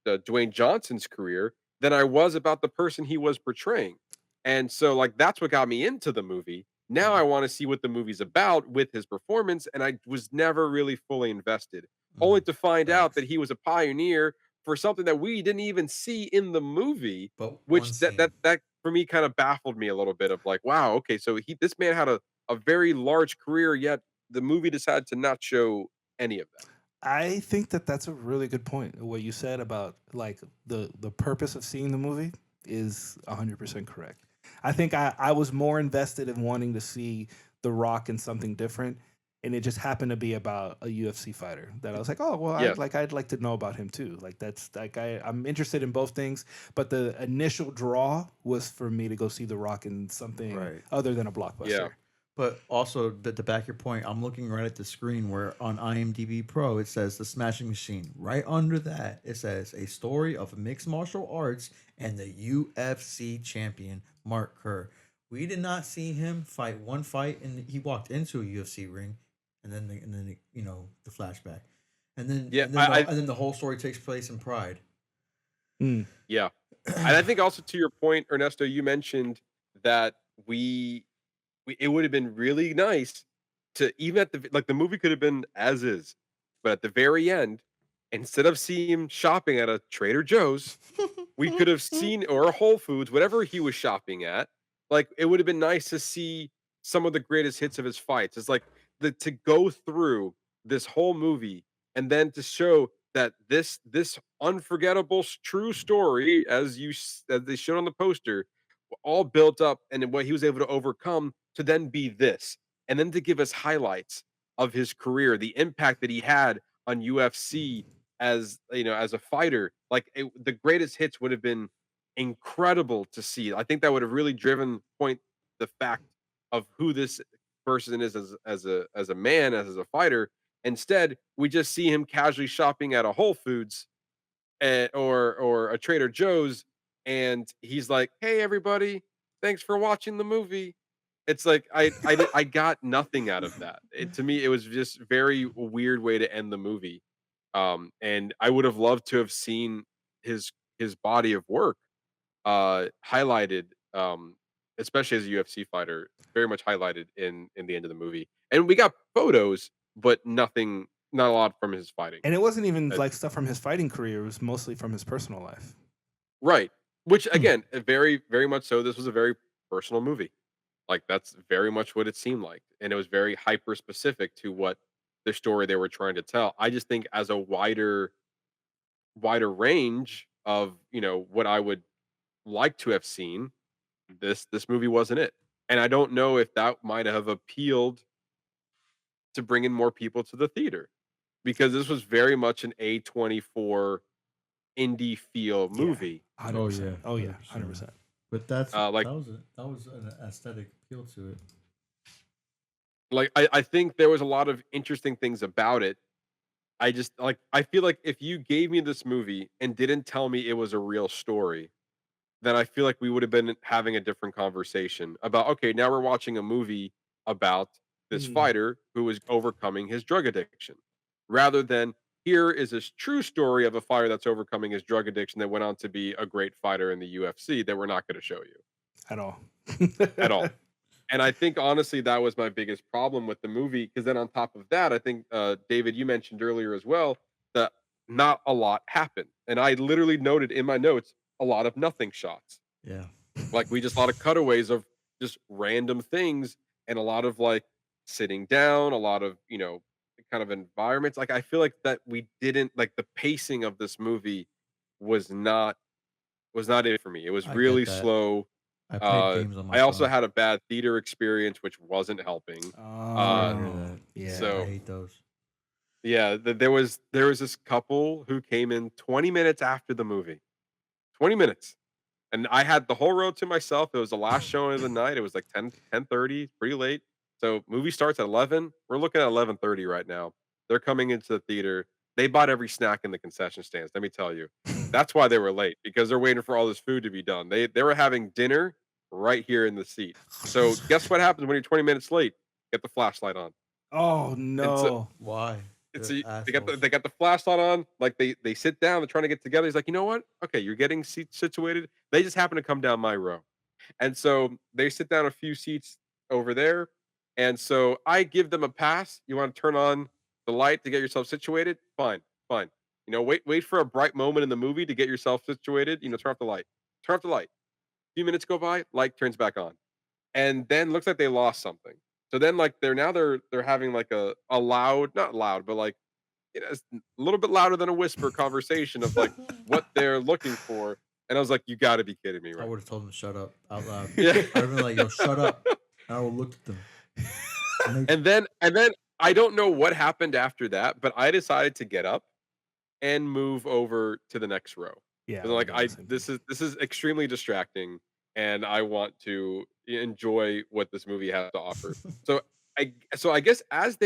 Dwayne Johnson's career than I was about the person he was portraying. And so like that's what got me into the movie. Now I want to see what the movie's about with his performance, and I was never really fully invested, only to find out that Facts. he was a pioneer for something that we didn't even see in the movie, But one which that scene. that that for me kind of baffled me a little bit of like, wow, okay, so this man had a very large career, yet the movie decided to not show any of that. I think that that's a really good point. What you said about like the purpose of seeing the movie is 100% correct. I think I was more invested in wanting to see The Rock in something different, and it just happened to be about a UFC fighter that I was like, oh well, Yes. I'd like to know about him too. Like that's like I'm interested in both things, but the initial draw was for me to go see The Rock in something Right. other than a Yeah. blockbuster. But also, to back your point, I'm looking right at the screen where on IMDb Pro it says The Smashing Machine. Right under that, it says a story of mixed martial arts and the UFC champion Mark Kerr. We did not see him fight one fight, and he walked into a UFC ring, and then the flashback, Yeah, I and then the whole story takes place in Pride. Mm. yeah. And I think also to your point, Ernesto, you mentioned that we it would have been really nice to even at the movie could have been as is, but at the very end, instead of seeing him shopping at a Trader Joe's, we could have seen or a Whole Foods, whatever he was shopping at. Like it would have been nice to see some of the greatest hits of his fights. It's like to go through this whole movie and then to show that this unforgettable true story, as they showed on the poster, all built up, and then what he was able to overcome to then be this, and then to give us highlights of his career, the impact that he had on UFC as as a fighter. Like the greatest hits would have been incredible to see. I think that would have really driven point the fact of who this person is as a man, as a fighter. Instead, we just see him casually shopping at a Whole Foods or a Trader Joe's, and he's like, "Hey, everybody, thanks for watching the movie." It's like I got nothing out of that. To me, it was just very weird way to end the movie. And I would have loved to have seen his body of work highlighted, especially as a UFC fighter, very much highlighted in the end of the movie. And we got photos, but nothing, not a lot from his fighting. And it wasn't even Uh, like stuff from his fighting career; it was mostly from his personal life. Right. Which Hmm. again, very, very much so. This was a very personal movie. Like that's very much what it seemed like. And it was very hyper specific to what the story they were trying to tell. I just think as a wider range of, what I would like to have seen, this movie wasn't it. And I don't know if that might have appealed to bring in more people to the theater because this was very much an A24 indie feel Yeah, movie. hundred Oh percent. yeah, Oh yeah, 100%. 100%. But that Like was an aesthetic appeal to it. I think there was a lot of interesting things about it. I just like I feel like if you gave me this movie and didn't tell me it was a real story, then I feel like we would have been having a different conversation about okay, now we're watching a movie about this Mm. fighter who is overcoming his drug addiction. Rather than here is this true story of a fighter that's overcoming his drug addiction that went on to be a great fighter in the UFC that we're not going to show you At all. at all. And I think honestly that was my biggest problem with the movie because then on top of that, I think David, you mentioned earlier as well that not a lot happened, and I literally noted in my notes a lot of nothing shots. Yeah. Like we just a lot of cutaways of just random things and a lot of like sitting down, a lot of kind of environments. Like I feel like that we didn't like the pacing of this movie was not it for me. It was I get really that. slow. I played games on my I also phone. had a bad theater experience, which wasn't helping. Sorry Uh, to hear Oh, that. yeah. I so hate those. yeah, there was this couple who came in 20 minutes after the movie, 20 minutes, and I had the whole row to myself. It was the last showing of the night. It was like 10:30, pretty late. So movie starts at 11. We're looking at 11:30 right now. They're coming into the theater. They bought every snack in the concession stands, let me tell you. That's why they were late, because they're waiting for all this food to be done. They were having dinner right here in the seat. So, guess what happens when you're 20 minutes late? Get the flashlight on. Oh And so no. Why? it's They're they assholes. got the flashlight on, like, they sit down, they're trying to get together. He's like, "You know what? Okay, you're getting seats situated." They just happen to come down my row. And so they sit down a few seats over there. And so I give them a pass. You want to turn on the light to get yourself situated? Fine, fine. Wait for a bright moment in the movie to get yourself situated. Turn off the light. Turn off the light. A few minutes go by, light turns back on. And then looks like they lost something. So then like they're having like a loud, not loud, but like it's a little bit louder than a whisper conversation of like what they're looking for. And I was like, you gotta be kidding me, I right? would have told them to shut up out loud. Yeah. I'd have been like, "Yo, shut up." I would look at them. And then I don't know what happened after that, but I decided to get up and move over to the next row. Yeah, 'Cause I I'm would've like, done the I same this thing. is this is extremely distracting, and I want to enjoy what this movie has to offer. So I guess as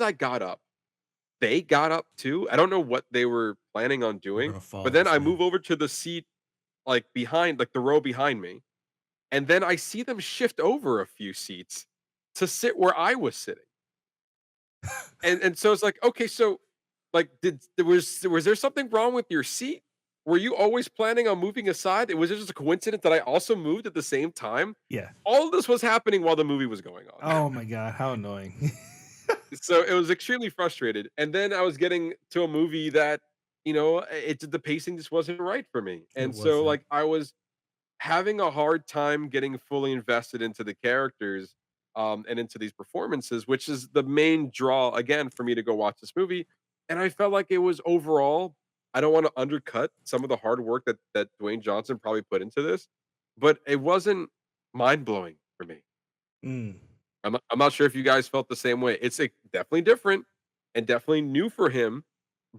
I got up, they got up too. I don't know what they were planning on We're doing, gonna but follow then this I man. move over to the seat like behind, like the row behind me, and then I see them shift over a few seats to sit where I was sitting. And so it's like, okay, so like was there something wrong with your seat? Were you always planning on moving aside? Was it just a coincidence that I also moved at the same time? Yeah. All of this was happening while the movie was going on. Oh my god, how annoying. So it was extremely frustrated. And then I was getting to a movie that, the pacing just wasn't right for me. It And so wasn't. like I was having a hard time getting fully invested into the characters, and into these performances, which is the main draw again for me to go watch this movie. And I felt like it was overall, I don't want to undercut some of the hard work that Dwayne Johnson probably put into this, but it wasn't mind blowing for me. Mm. I'm not sure if you guys felt the same way. It's like, definitely different and definitely new for him,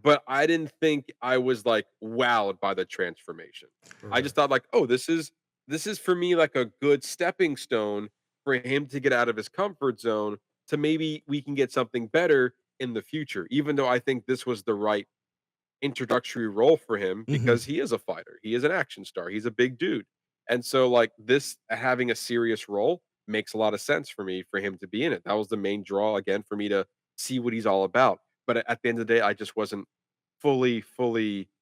but I didn't think I was like wowed by the transformation. I just Correct. thought like, oh, this is for me like a good stepping stone for him to get out of his comfort zone to maybe we can get something better in the future. Even though I think this was the right introductory role for him Mhm. because he is a fighter. He is an action star. He's a big dude. And so like this having a serious role makes a lot of sense for me for him to be in it. That was the main draw again for me to see what he's all about. But at the end of the day, I just wasn't fully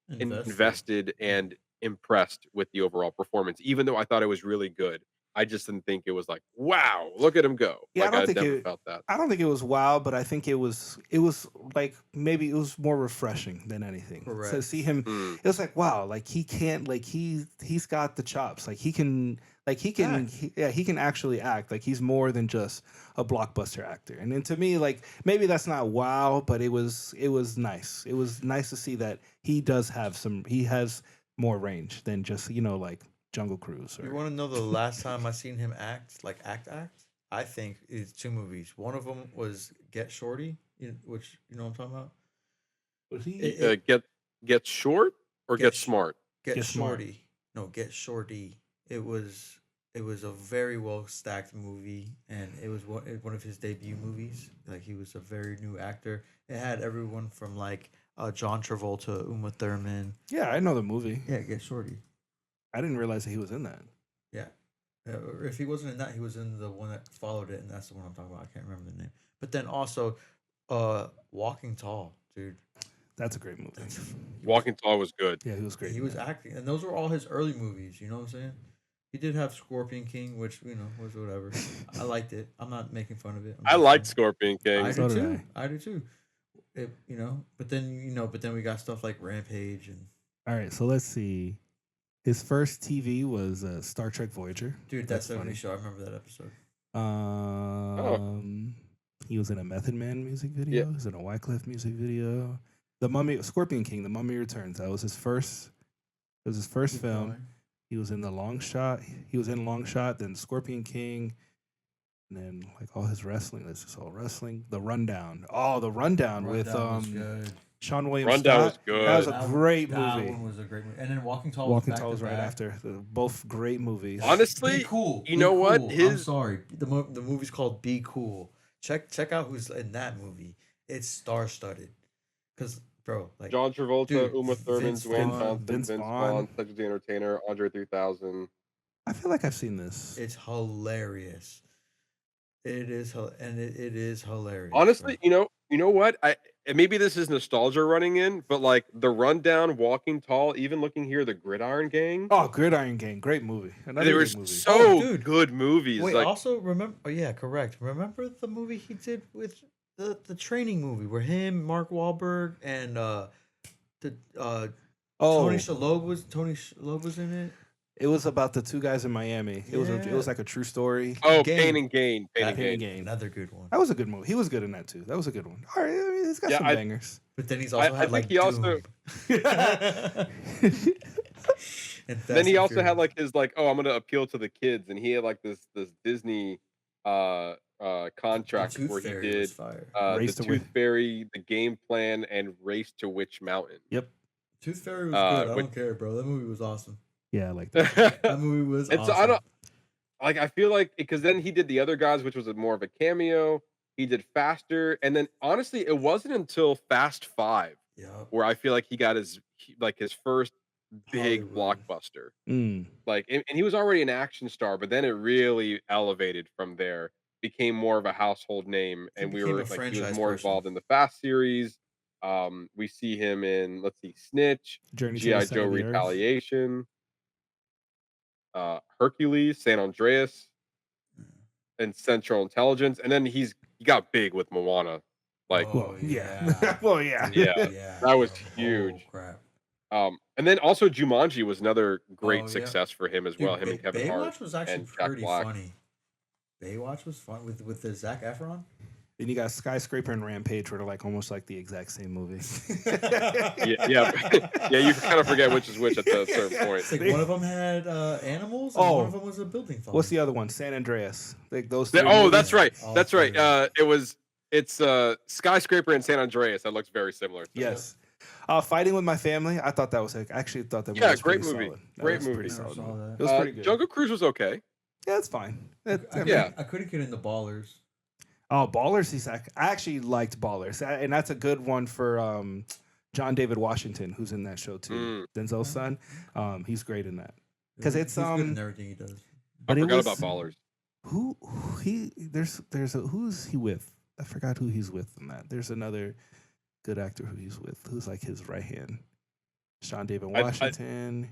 Invested. invested Yeah. and impressed with the overall performance, even though I thought it was really good. I just didn't think it was like, wow, look at him go. Yeah, Like I never felt that. I don't think it was wild, but I think it was like maybe it was more refreshing than anything. To Correct. see him, Mm, it was like wow, like he can't like he's got the chops. Act. He can actually act. Like he's more than just a blockbuster actor. And then to me, like maybe that's not wow, but it was nice. It was nice to see that he has more range than just, like Jungle Cruise You or want to know the last time I seen him act, like act? I think it's two movies. One of them was Get Shorty, which you know what I'm talking about. was he It, it get short or Get get Sh- smart. Get Get Smart. Shorty. No, Get Shorty. It was a very well stacked movie, and it was one of his debut movies. Like he was a very new actor. It had everyone from like John Travolta, Uma Thurman. Yeah, I know the movie. Yeah, Get Shorty. I didn't realize that he was in that. Yeah. Or if he wasn't in that, he was in the one that followed it, and that's the one I'm talking about. I can't remember the name. But then also, Walking Tall, dude. That's a great movie. Walking Tall was good. Yeah, he was great. He in was that. acting, and those were all his early movies. You know what I'm saying? He did have Scorpion King, which was whatever. I liked it. I'm not making fun of it. I'm I just liked saying. Scorpion King. I So do did too. I do too. But then we got stuff like Rampage and All right, so let's see. His first TV was Star Trek Voyager. dude, that's a funny show. I remember that episode. He was in a Method Man music Yeah. video. He was in a Wyclef music video. The Mummy, Scorpion King, The Mummy Returns. That was his first. It was his first Keep film. going. He was in the Long Shot. He was in Long Shot. Then Scorpion King. And then like all his wrestling. This is all wrestling. The Rundown. Oh, the Rundown with Rundown was good. Sean William Rundown was Scott. good. That was a That one- great that movie. one was a great movie. And then Walking Tall. Walking was Tall was right back-to-back. after. Both great movies. Honestly, Be cool. you Be know what? cool. I'm His sorry. The movie's called Be Cool. Check out who's in that movie. it's star-studded. Cause bro, like John Travolta, dude, Uma Thurman, Vince Dwayne Vaughn, Johnson, Vince Vince Vaughn. Vaughn, Cedric the Entertainer, Andre 3000. I feel like I've seen this. it's hilarious. It is hilarious. Honestly, bro. you know what? And maybe this is nostalgia running in, but like the Rundown, Walking Tall, even looking here, the Gridiron Gang, Oh, Gridiron Gang, great movie. they Another were good movie. so dude. good movies. Wait, Like, also remember? Oh yeah, correct. Remember the movie he did with the training movie where him, Mark Wahlberg, and the Tony Shalhoub was in it. It was about the two guys in Miami. It was like a true story. oh, Game. Pain and Gain, Pain and Pain and Gain. Gain. Another good one. That was a good movie. He was good in that too. That was a good one. All right, I mean, he's got Yeah, some bangers. But then he's also I had think like he also. Doom. Then he also had like his like, oh, I'm gonna appeal to the kids, and he had like this Disney contract Tooth where he Fairy did was fire. Race the to Tooth Witch- Fairy, the Game Plan, and Race to Witch Mountain. Yep. Tooth Fairy was good. I which- don't care, bro. That movie was awesome. Yeah, I like that. That movie was And awesome. so I don't like. I feel like because then he did the other guys, which was more of a cameo. He did Faster, and then honestly, it wasn't until Fast 5 Yep. where I feel like he got his first big Hollywood. blockbuster. Mm. Like, and he was already an action star, but then it really elevated from there. Became more of a household name, He and we became were a like he was franchise more person. involved in the Fast series. We see him in Snitch, Journey to GI the Joe Center of the Earth. Retaliation, Hercules, San Andreas, and Central Intelligence, and then he got big with Moana. Like, Oh, yeah. Well, yeah. yeah, that was bro. huge. Oh, crap. And then also Jumanji was another great Oh, yeah. success for him as Dude, well. Him and Kevin Hart Baywatch was actually and Jack pretty Black. funny. Baywatch was fun with the Zac Efron. Then you got Skyscraper and Rampage, where they're like almost like the exact same movie. Yeah. You kind of forget which is which at a certain point. It's like one of them had animals, and one of them was a building fall. What's the other one? San Andreas. Like those. Oh, three that's movies. right. That's right. It's Skyscraper and San Andreas. That looks very similar. Yes. Fighting with My Family. I thought that was. I actually thought that. Yeah, was great pretty movie. Solid. That Great was movie. Pretty Never solid. saw that. It was pretty good. Jungle Cruise was okay. Yeah, it's fine. I Yeah. couldn't get into Ballers. Oh, Ballers. I actually liked Ballers, and that's a good one for John David Washington, who's in that show too. Denzel's son. He's great in that because it's He's good in everything he does. I but it forgot was- about Ballers. Who he? Who's he with? I forgot who he's with in that. There's another good actor who he's with, who's like his right hand. Sean David Washington.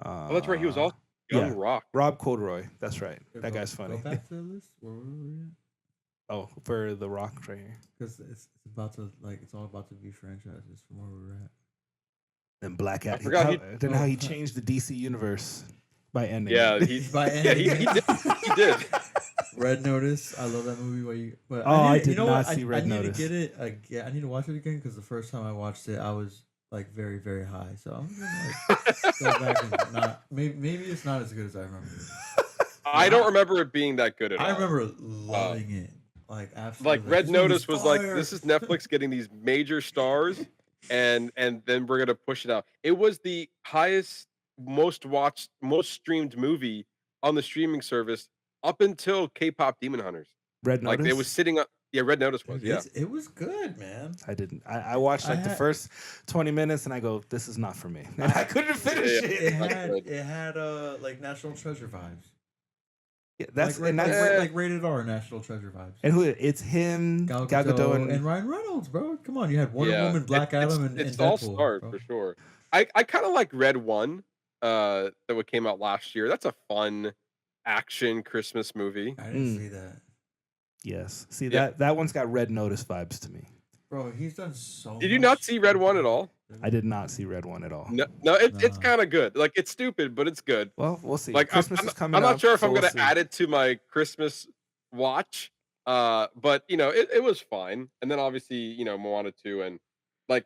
Oh, that's right. He was also Young Rock. Rob Corduroy. That's right. Here, That go- guy's funny. Go back to the list. Where were we at? Oh, for The Rock right here. Because it's about to it's all about to be franchises from where we were at. Then Black Adam. forgot Then how he changed the DC universe by ending. Yeah, it. he ending did. He did. Red Notice. I love that movie. But I you did know not what? see Red I need Notice. to get it again. I need to watch it again because the first time I watched it, I was like very, very high. So I'm gonna go back and not. Maybe it's not as good as I remember. I don't remember it being that good at all. I remember loving it. Like absolutely. Like Red This movie's Notice was like, fire. this is Netflix getting these major stars, and then we're gonna push it out. It was the highest, most watched, most streamed movie on the streaming service up until K-pop Demon Hunters. Red Notice. Like it was sitting up. Yeah, Red Notice was. Yeah, It was good, man. I didn't. I watched like the had- first 20 minutes and I go, this is not for me. And I couldn't finish Yeah. it. It had like National Treasure vibes. Yeah, that's like, and that's like rated R National Treasure vibes. and who it's him, Gal Gadot, and Ryan Reynolds, bro. Come on, you had Wonder yeah. Woman, Black Adam, and it's Deadpool, all starred bro. for sure. I kind of like Red One, that what came out last year. That's a fun action Christmas movie. I didn't see that, yes. See Yeah. that one's got Red Notice vibes to me. bro. He's done so. Did you much not see Red One at all? I did not see Red One at all. No, it's kind of good. Like it's stupid, but it's good. Well, we'll see. Like Christmas I'm is coming I'm not up, sure if so I'm we'll gonna see. add it to my Christmas watch. But it was fine. And then obviously, Moana 2 and like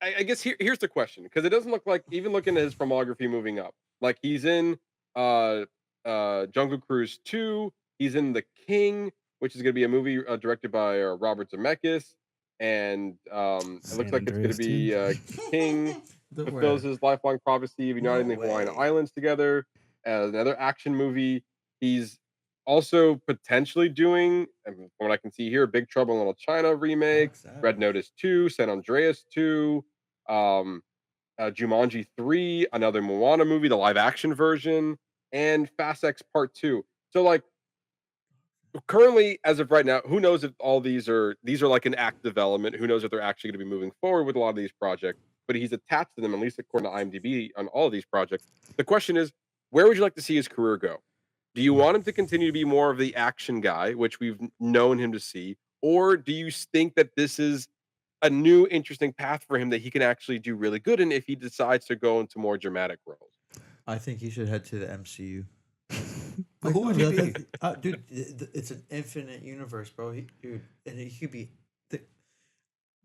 I guess here's the question, because it doesn't look like, even looking at his filmography moving up, like he's in Jungle Cruise 2, he's in The King, which is gonna be a movie directed by Robert Zemeckis, and it looks like it's gonna be King fulfills his lifelong prophecy of uniting the Hawaiian Islands together. Another action movie. He's also potentially doing, from what I can see here, Big Trouble in Little China remake, Black Sabbath. Red Notice 2, San Andreas 2, um, Jumanji 3, another Moana movie, the live action version, and Fast X Part 2. So like currently, as of right now, who knows if all these are like an act development? Who knows if they're actually going to be moving forward with a lot of these projects? But he's attached to them, at least according to IMDb, on all of these projects. The question is, where would you like to see his career go? Do you want him to continue to be more of the action guy, which we've known him to see, or do you think that this is a new interesting path for him that he can actually do really good in if he decides to go into more dramatic roles? I think he should head to the MCU. But who would he be? Dude, it's an infinite universe, bro. And he could be,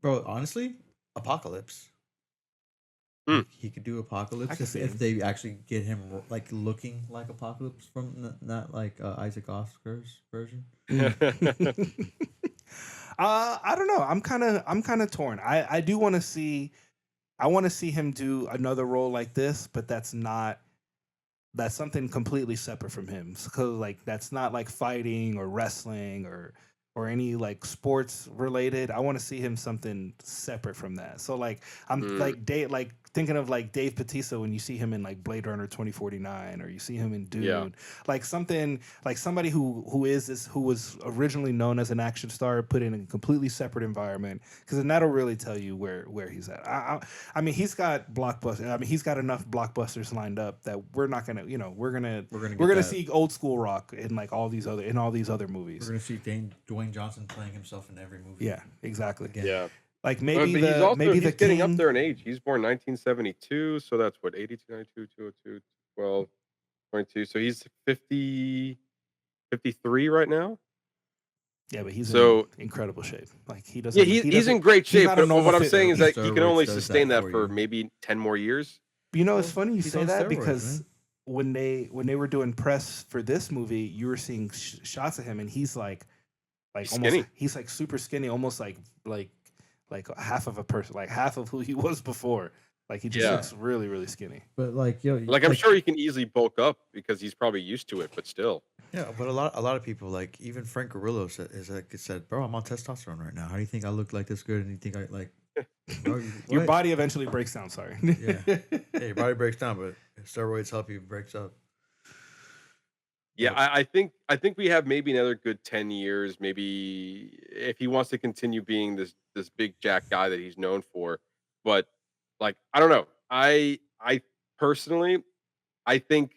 bro. Honestly, Apocalypse. Hmm. He could do Apocalypse can see if him. they actually get him like looking like Apocalypse from not like Isaac Oscar's version. I don't know. I'm kind of torn. I do want to see. I want to see him do another role like this, but that's something completely separate from him. Because like that's not like fighting or wrestling or any like sports related. I want to see him something separate from that. So like I'm Mm, like thinking of like Dave Bautista when you see him in like Blade Runner 2049 or you see him in yeah. Dune, like something like somebody who was originally known as an action star put in a completely separate environment, because then that'll really tell you where he's at. I mean he's got blockbusters. I mean he's got enough blockbusters lined up that we're not gonna We're gonna we're get gonna that. see old school Rock in like all these other We're movies. gonna see Dwayne Johnson playing himself in every movie. Yeah, exactly. Again. Yeah. Like But he's also maybe the he's getting up King. there in age. He's born 1972, so that's what 82, 92, 202, 12, 22. So he's 50, 53 right now. Yeah, but he's in So incredible shape. Like yeah, he's in great he's shape. not a But normal what I'm fit. saying is that he can Steroids only does sustain that that for for you. maybe 10 more years. You know, it's Well, funny you he's say on that steroids, because man. when they were doing press for this movie, you were seeing shots of him, and he's like He's almost skinny. he's like super skinny, almost like half of a person, like half of who he was before. Like he just Yeah. looks really really skinny. But like yo, Like I'm sure he can easily bulk up because he's probably used to it, but still. yeah, but a lot of people like even Frank Grillo said, bro, I'm on testosterone right now. How do you think I look like this good? And you think I like, bro, Your what? body eventually breaks down. Sorry. Yeah. Yeah, your body breaks down, but steroids help you breaks up. Yeah, But I think we have maybe another good 10 years, maybe if he wants to continue being this big jack guy that he's known for. But like I don't know. I personally I think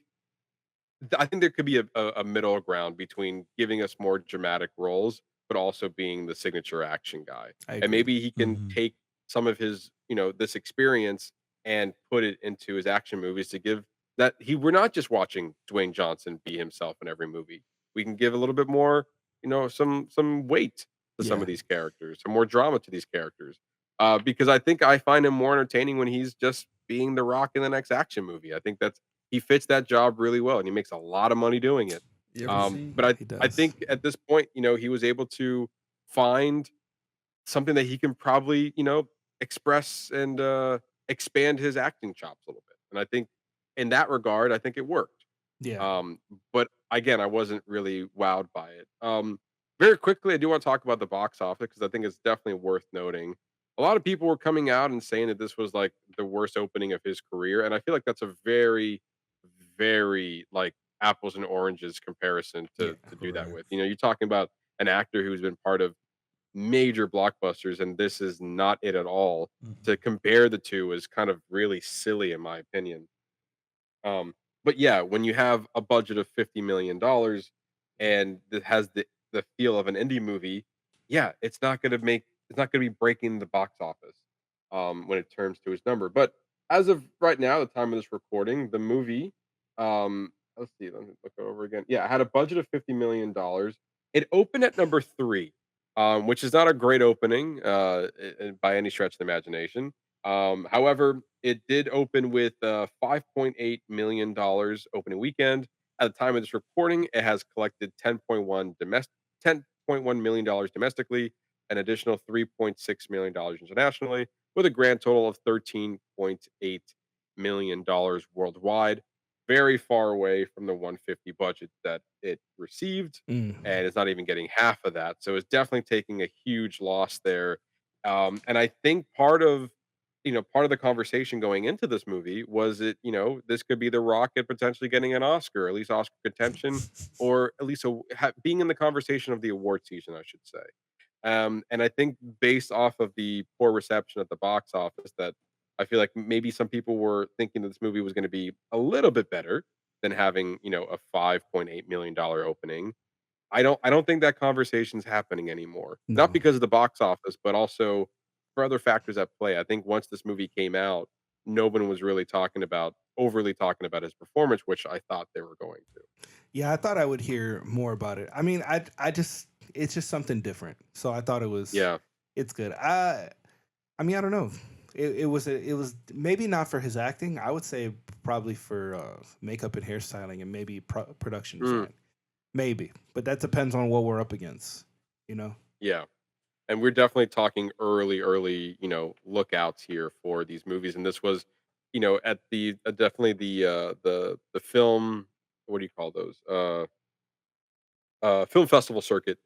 I think there could be a middle ground between giving us more dramatic roles, but also being the signature action guy. I And agree. maybe he can mhm. take some of his, this experience and put it into his action movies to give that we're not just watching Dwayne Johnson be himself in every movie. We can give a little bit more, some weight to some of Yeah. these characters, some more drama to these characters. Because I think I find him more entertaining when he's just being the Rock in the next action movie. I think he fits that job really well, and he makes a lot of money doing it. You ever see? But He I does. think at this point, he was able to find something that he can probably, express and expand his acting chops a little bit. And I think in that regard, I think it worked. Yeah. But again, I wasn't really wowed by it. Very quickly, I do want to talk about the box office because I think it's definitely worth noting. A lot of people were coming out and saying that this was like the worst opening of his career, and I feel like that's a very, very like apples and oranges comparison Yeah. to do that Correct. with. You're talking about an actor who's been part of major blockbusters, and this is not it at all. Mhm. To compare the two is kind of really silly, in my opinion. But yeah, when you have a budget of $50 million and it has the feel of an indie movie, yeah, it's not gonna be breaking the box office when it turns to its number. But as of right now, the time of this recording, the movie, let's see, let me look it over again. Yeah, it had a budget of $50 million. It opened at number three, which is not a great opening by any stretch of the imagination. However, it did open with $5.8 million opening weekend. At the time of this recording, it has collected 10.1 million dollars domestically, an additional $3.6 million internationally, with a grand total of $13.8 million worldwide. very far away from the 150 budget that it received, Mm. and it's not even getting half of that. So it's definitely taking a huge loss there. And I think part of the conversation going into this movie was this could be The Rock at potentially getting an Oscar, at least Oscar contention, or at least being in the conversation of the award season, I should say. And I think based off of the poor reception at the box office, that I feel like maybe some people were thinking that this movie was going to be a little bit better than having, a $5.8 million opening. I don't think that conversation's happening anymore. Not No. because of the box office, but also for other factors at play. I think once this movie came out, no one was really overly talking about his performance, which I thought they were going to. Yeah, I thought I would hear more about it. I mean, I just it's just something different. So I thought Yeah. it's good. I mean, I don't know. It was maybe not for his acting. I would say probably for makeup and hairstyling and maybe production Mm, design. Maybe, but that depends on what we're up against. You know. yeah. And we're definitely talking early, lookouts here for these movies. And this was, at the definitely the film. What do you call those? Film festival circuit.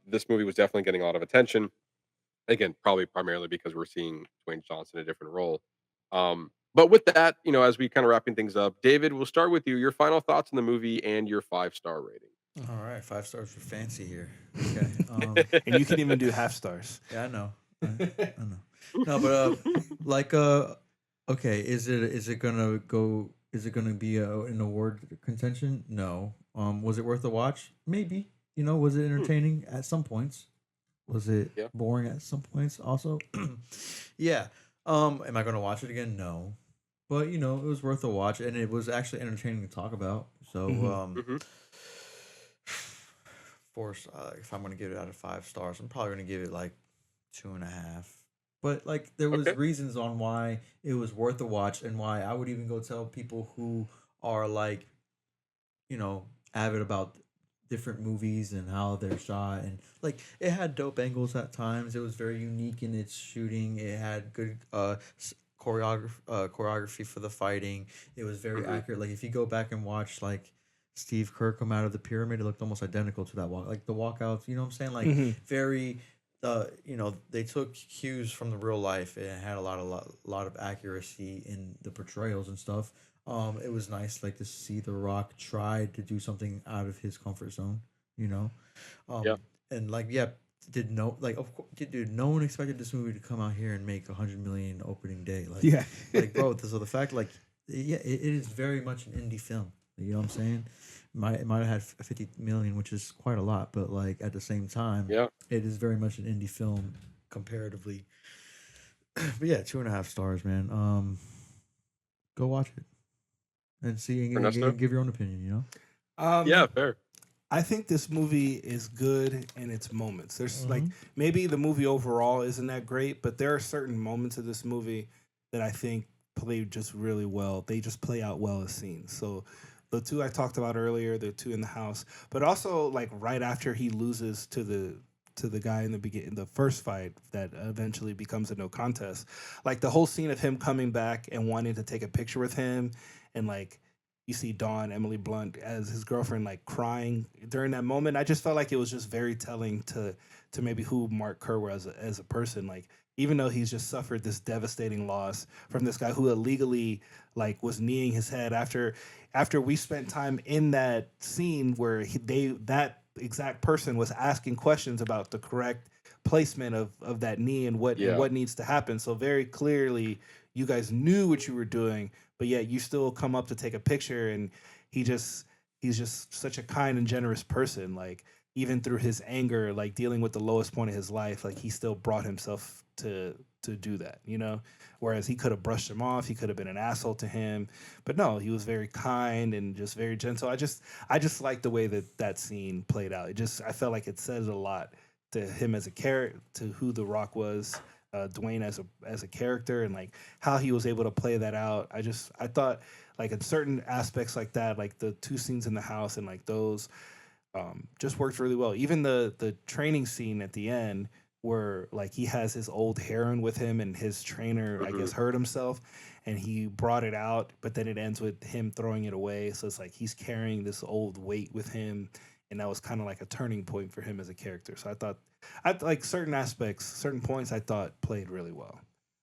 This movie was definitely getting a lot of attention. Again, probably primarily because we're seeing Dwayne Johnson in a different role. But with that, as we kind of wrapping things up, David, we'll start with you. Your final thoughts on the movie and your 5-star rating. All right, 5 stars for fancy here. Okay. And you can even do half stars. Yeah, I know. I know. No, but like okay, is it gonna go? Is it gonna be an award contention? No. Was it worth a watch? Maybe. Was it Hmm, entertaining at some points? Was it yeah. boring at some points? Also, yeah. Am I gonna watch it again? No. But it was worth a watch, and it was actually entertaining to talk about. So, Hmm. Hmm. if I'm gonna give it out of 5 stars, I'm probably gonna give it like 2.5. But like there was Okay. reasons on why it was worth a watch, and why I would even go tell people who are like, avid about different movies and how they're shot, and like it had dope angles at times. It was very unique in its shooting. It had good choreography for the fighting. It was very Hmm. accurate. Like if you go back and watch like Steve Kerr come out of the pyramid, it looked almost identical to that walk, like the walkouts. You know what I'm saying? Like Hmm. very. They took cues from the real life and had a lot of accuracy in the portrayals and stuff. It was nice, like to see The Rock try to do something out of his comfort zone. You know, Yeah. and like yeah, did no like of course, dude, no one expected this movie to come out here and make 100 million opening day. Yeah. Bro, so the fact like yeah, it is very much an indie film. You know what I'm saying? It might have had 50 million, which is quite a lot, but like at the same time, Yeah. it is very much an indie film comparatively. But yeah, 2.5 stars, man. Go watch it and see and Ernesto. give your own opinion. Yeah. Um, Fair. I think this movie is good in its moments. There's like Mm-hmm. maybe the movie overall isn't that great, but there are certain moments of this movie that I think play just really well. They just play out well as scenes. So the two I talked about earlier, the two in the house, but also like right after he loses to the guy in the beginning, the first fight that eventually becomes a no contest. Like the whole scene of him coming back and wanting to take a picture with him, and like you see Dawn, Emily Blunt, as his girlfriend, like crying during that moment. I just felt like it was just very telling to maybe who Mark Kerr was as a person. Like even though he's just suffered this devastating loss from this guy who illegally like was kneeing his head after we spent time in that scene where that exact person was asking questions about the correct placement of that knee and Yeah. what needs to happen. So very clearly you guys knew what you were doing, but yet you still come up to take a picture, and he just he's just such a kind and generous person. Like even through his anger, like dealing with the lowest point of his life, like he still brought himself to do that, you know? Whereas he could have brushed him off, he could have been an asshole to him, but no, he was very kind and just very gentle. I just like the way that scene played out. I felt like it says a lot to him as a character, to who The Rock was, Dwayne as a character, and like how he was able to play that out. I thought like in certain aspects like that, like the two scenes in the house and like those just worked really well. Even the training scene at the end where like he has his old heroine with him and his trainer I Hmm. guess hurt himself, and he brought it out, but then it ends with him throwing it away. So it's like he's carrying this old weight with him, and that was kind of like a turning point for him as a character. So I thought, I like certain aspects, certain points I thought played really well.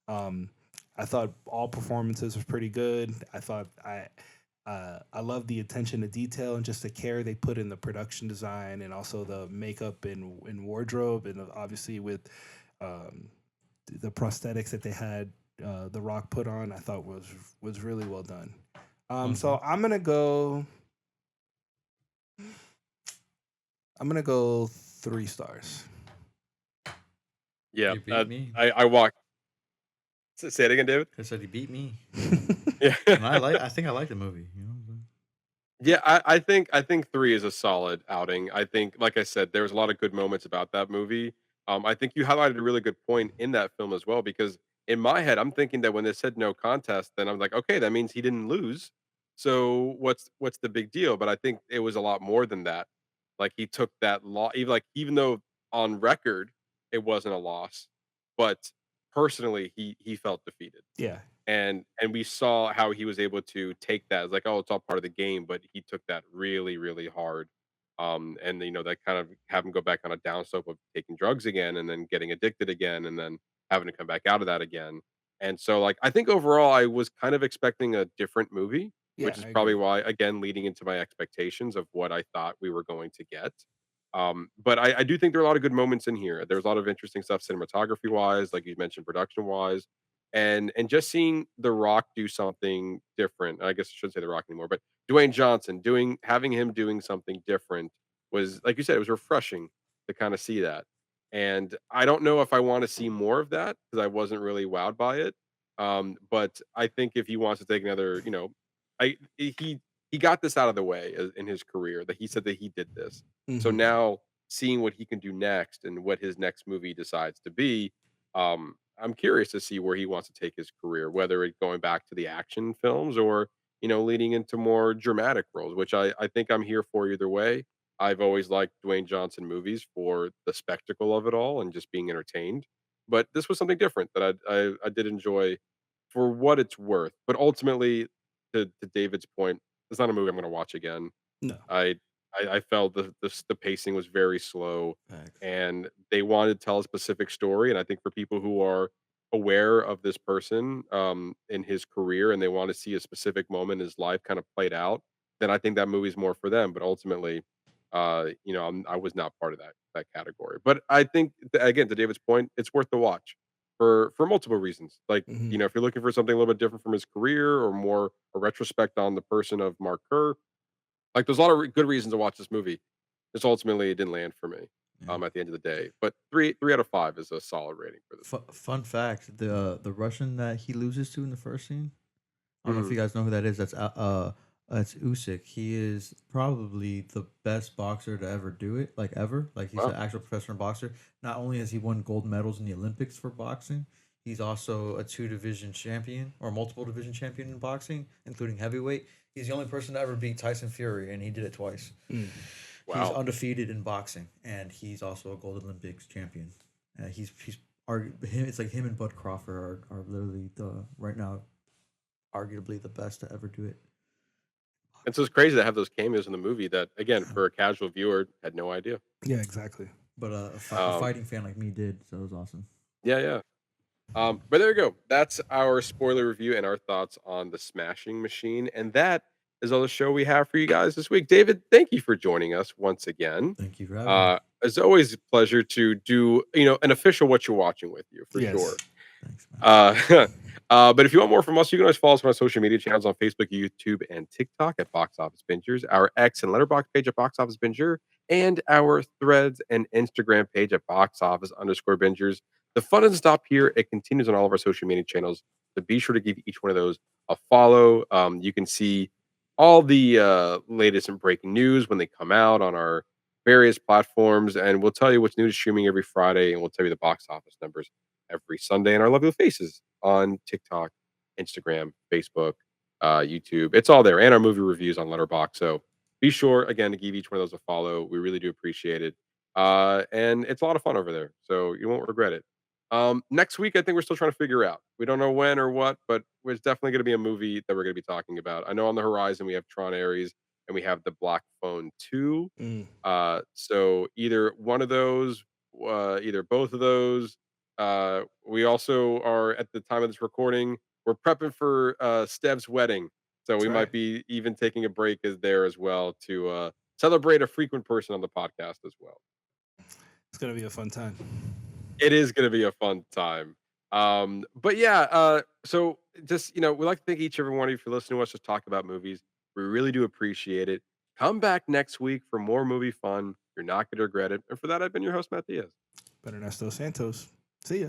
Um, I thought all performances was pretty good. I love the attention to detail and just the care they put in the production design and also the makeup and wardrobe, and obviously with um, the prosthetics that they had The Rock put on. I thought was really well done. So I'm gonna go 3 stars. Yeah, You beat me. I walked. Say it again, David. I said he beat me, Yeah. and I think I like the movie. You know what I'm saying? Yeah, I think 3 is a solid outing. I think, like I said, there was a lot of good moments about that movie. I think you highlighted a really good point in that film as well, because in my head, I'm thinking that when they said no contest, then I'm like, okay, that means he didn't lose. So what's the big deal? But I think it was a lot more than that. Like he took that law, even though on record it wasn't a loss, but personally he felt defeated. Yeah, And we saw how he was able to take that as like, "Oh, it's all part of the game," but he took that really, really hard. And, that kind of have him go back on a down slope of taking drugs again and then getting addicted again and then having to come back out of that again. And so, like, I think overall I was kind of expecting a different movie, yeah, which is I probably agree. why, again, leading into my expectations of what I thought we were going to get. But I do think there are a lot of good moments in here. There's a lot of interesting stuff cinematography wise, like you mentioned, production wise, and just seeing The Rock do something different. I guess I shouldn't say The Rock anymore, but Dwayne Johnson having him doing something different was, like you said, it was refreshing to kind of see that. And I don't know if I want to see more of that because I wasn't really wowed by it. But I think if he wants to take another, he got this out of the way in his career, that he said that he did this. So Hmm. now seeing what he can do next and what his next movie decides to be, I'm curious to see where he wants to take his career, whether it going back to the action films or, leading into more dramatic roles, which I think I'm here for either way. I've always liked Dwayne Johnson movies for the spectacle of it all and just being entertained. But this was something different that I did enjoy for what it's worth. But ultimately, to David's point, it's not a movie I'm going to watch again. No. I I felt the pacing was very slow, Facts. and they wanted to tell a specific story, and I think for people who are aware of this person, in his career, and they wanna see a specific moment in his life kinda played out, then I think that movie's more for them, but ultimately, I was not part of that category. But I think, again, to David's point, it's worth the watch for multiple reasons. Like, Hmm. if you're looking for something a little bit different from his career or more a retrospect on the person of Mark Kerr, like, there's a lot of good reasons to watch this movie. Just ultimately, it didn't land for me, Yeah. at the end of the day. But 3 out of 5 is a solid rating for this movie. Fun fact: the Russian that he loses to in the first scene. I don't know if Mhm. you guys know who that is. That's Usyk. He is probably the best boxer to ever do it, like ever. Like he's an Wow. actual professional boxer. Not only has he won gold medals in the Olympics for boxing, he's also a two-division champion or multiple division champion in boxing, including heavyweight. He's the only person to ever beat Tyson Fury, and he did it twice. Mm. He's Wow. undefeated in boxing, and he's also a gold Olympics champion. It's like him and Bud Crawford are literally the right now arguably the best to ever do it. And so it's crazy to have those cameos in the movie that, again, for a casual viewer, had no idea. Yeah, exactly. But a Um, fighting fan like me did, so it was awesome. yeah, yeah. But there we go. That's our spoiler review and our thoughts on the Smashing Machine, and that is all the show we have for you guys this week. David, thank you for joining us once again. Thank you for having me. It's always a pleasure to do, an official What You're Watching with you, for Yes. sure. Thanks, man. But if you want more from us, you can always follow us on our social media channels on Facebook, YouTube, and TikTok at Box Office Bingers, our X and Letterbox page at Box Office Binger, and our Threads and Instagram page at Box Office _Bingers. The fun doesn't stop here; it continues on all of our social media channels. So be sure to give each one of those a follow. You can see all the latest and breaking news when they come out on our various platforms, and we'll tell you what's new to streaming every Friday, and we'll tell you the box office numbers every Sunday, and our lovely faces on TikTok, Instagram, Facebook, YouTube. It's all there, and our movie reviews on Letterbox. So be sure again to give each one of those a follow. We really do appreciate it, and it's a lot of fun over there. So you won't regret it. Next week, I think we're still trying to figure out. We don't know when or what, but there's definitely going to be a movie that we're going to be talking about. I know on the horizon we have Tron Ares and we have The Black Phone 2. Mm. So either one of those, either both of those. We also are at the time of this recording, we're prepping for Stev's wedding. So That's we right. might be even taking a break there as well to celebrate a frequent person on the podcast as well. It's gonna be a fun time. It is gonna be a fun time. But yeah, so just we like to thank each and every one of you for listening to us just talk about movies. We really do appreciate it. Come back next week for more movie fun. You're not gonna regret it. And for that, I've been your host, Matt Diaz. Ernesto Santos. See ya.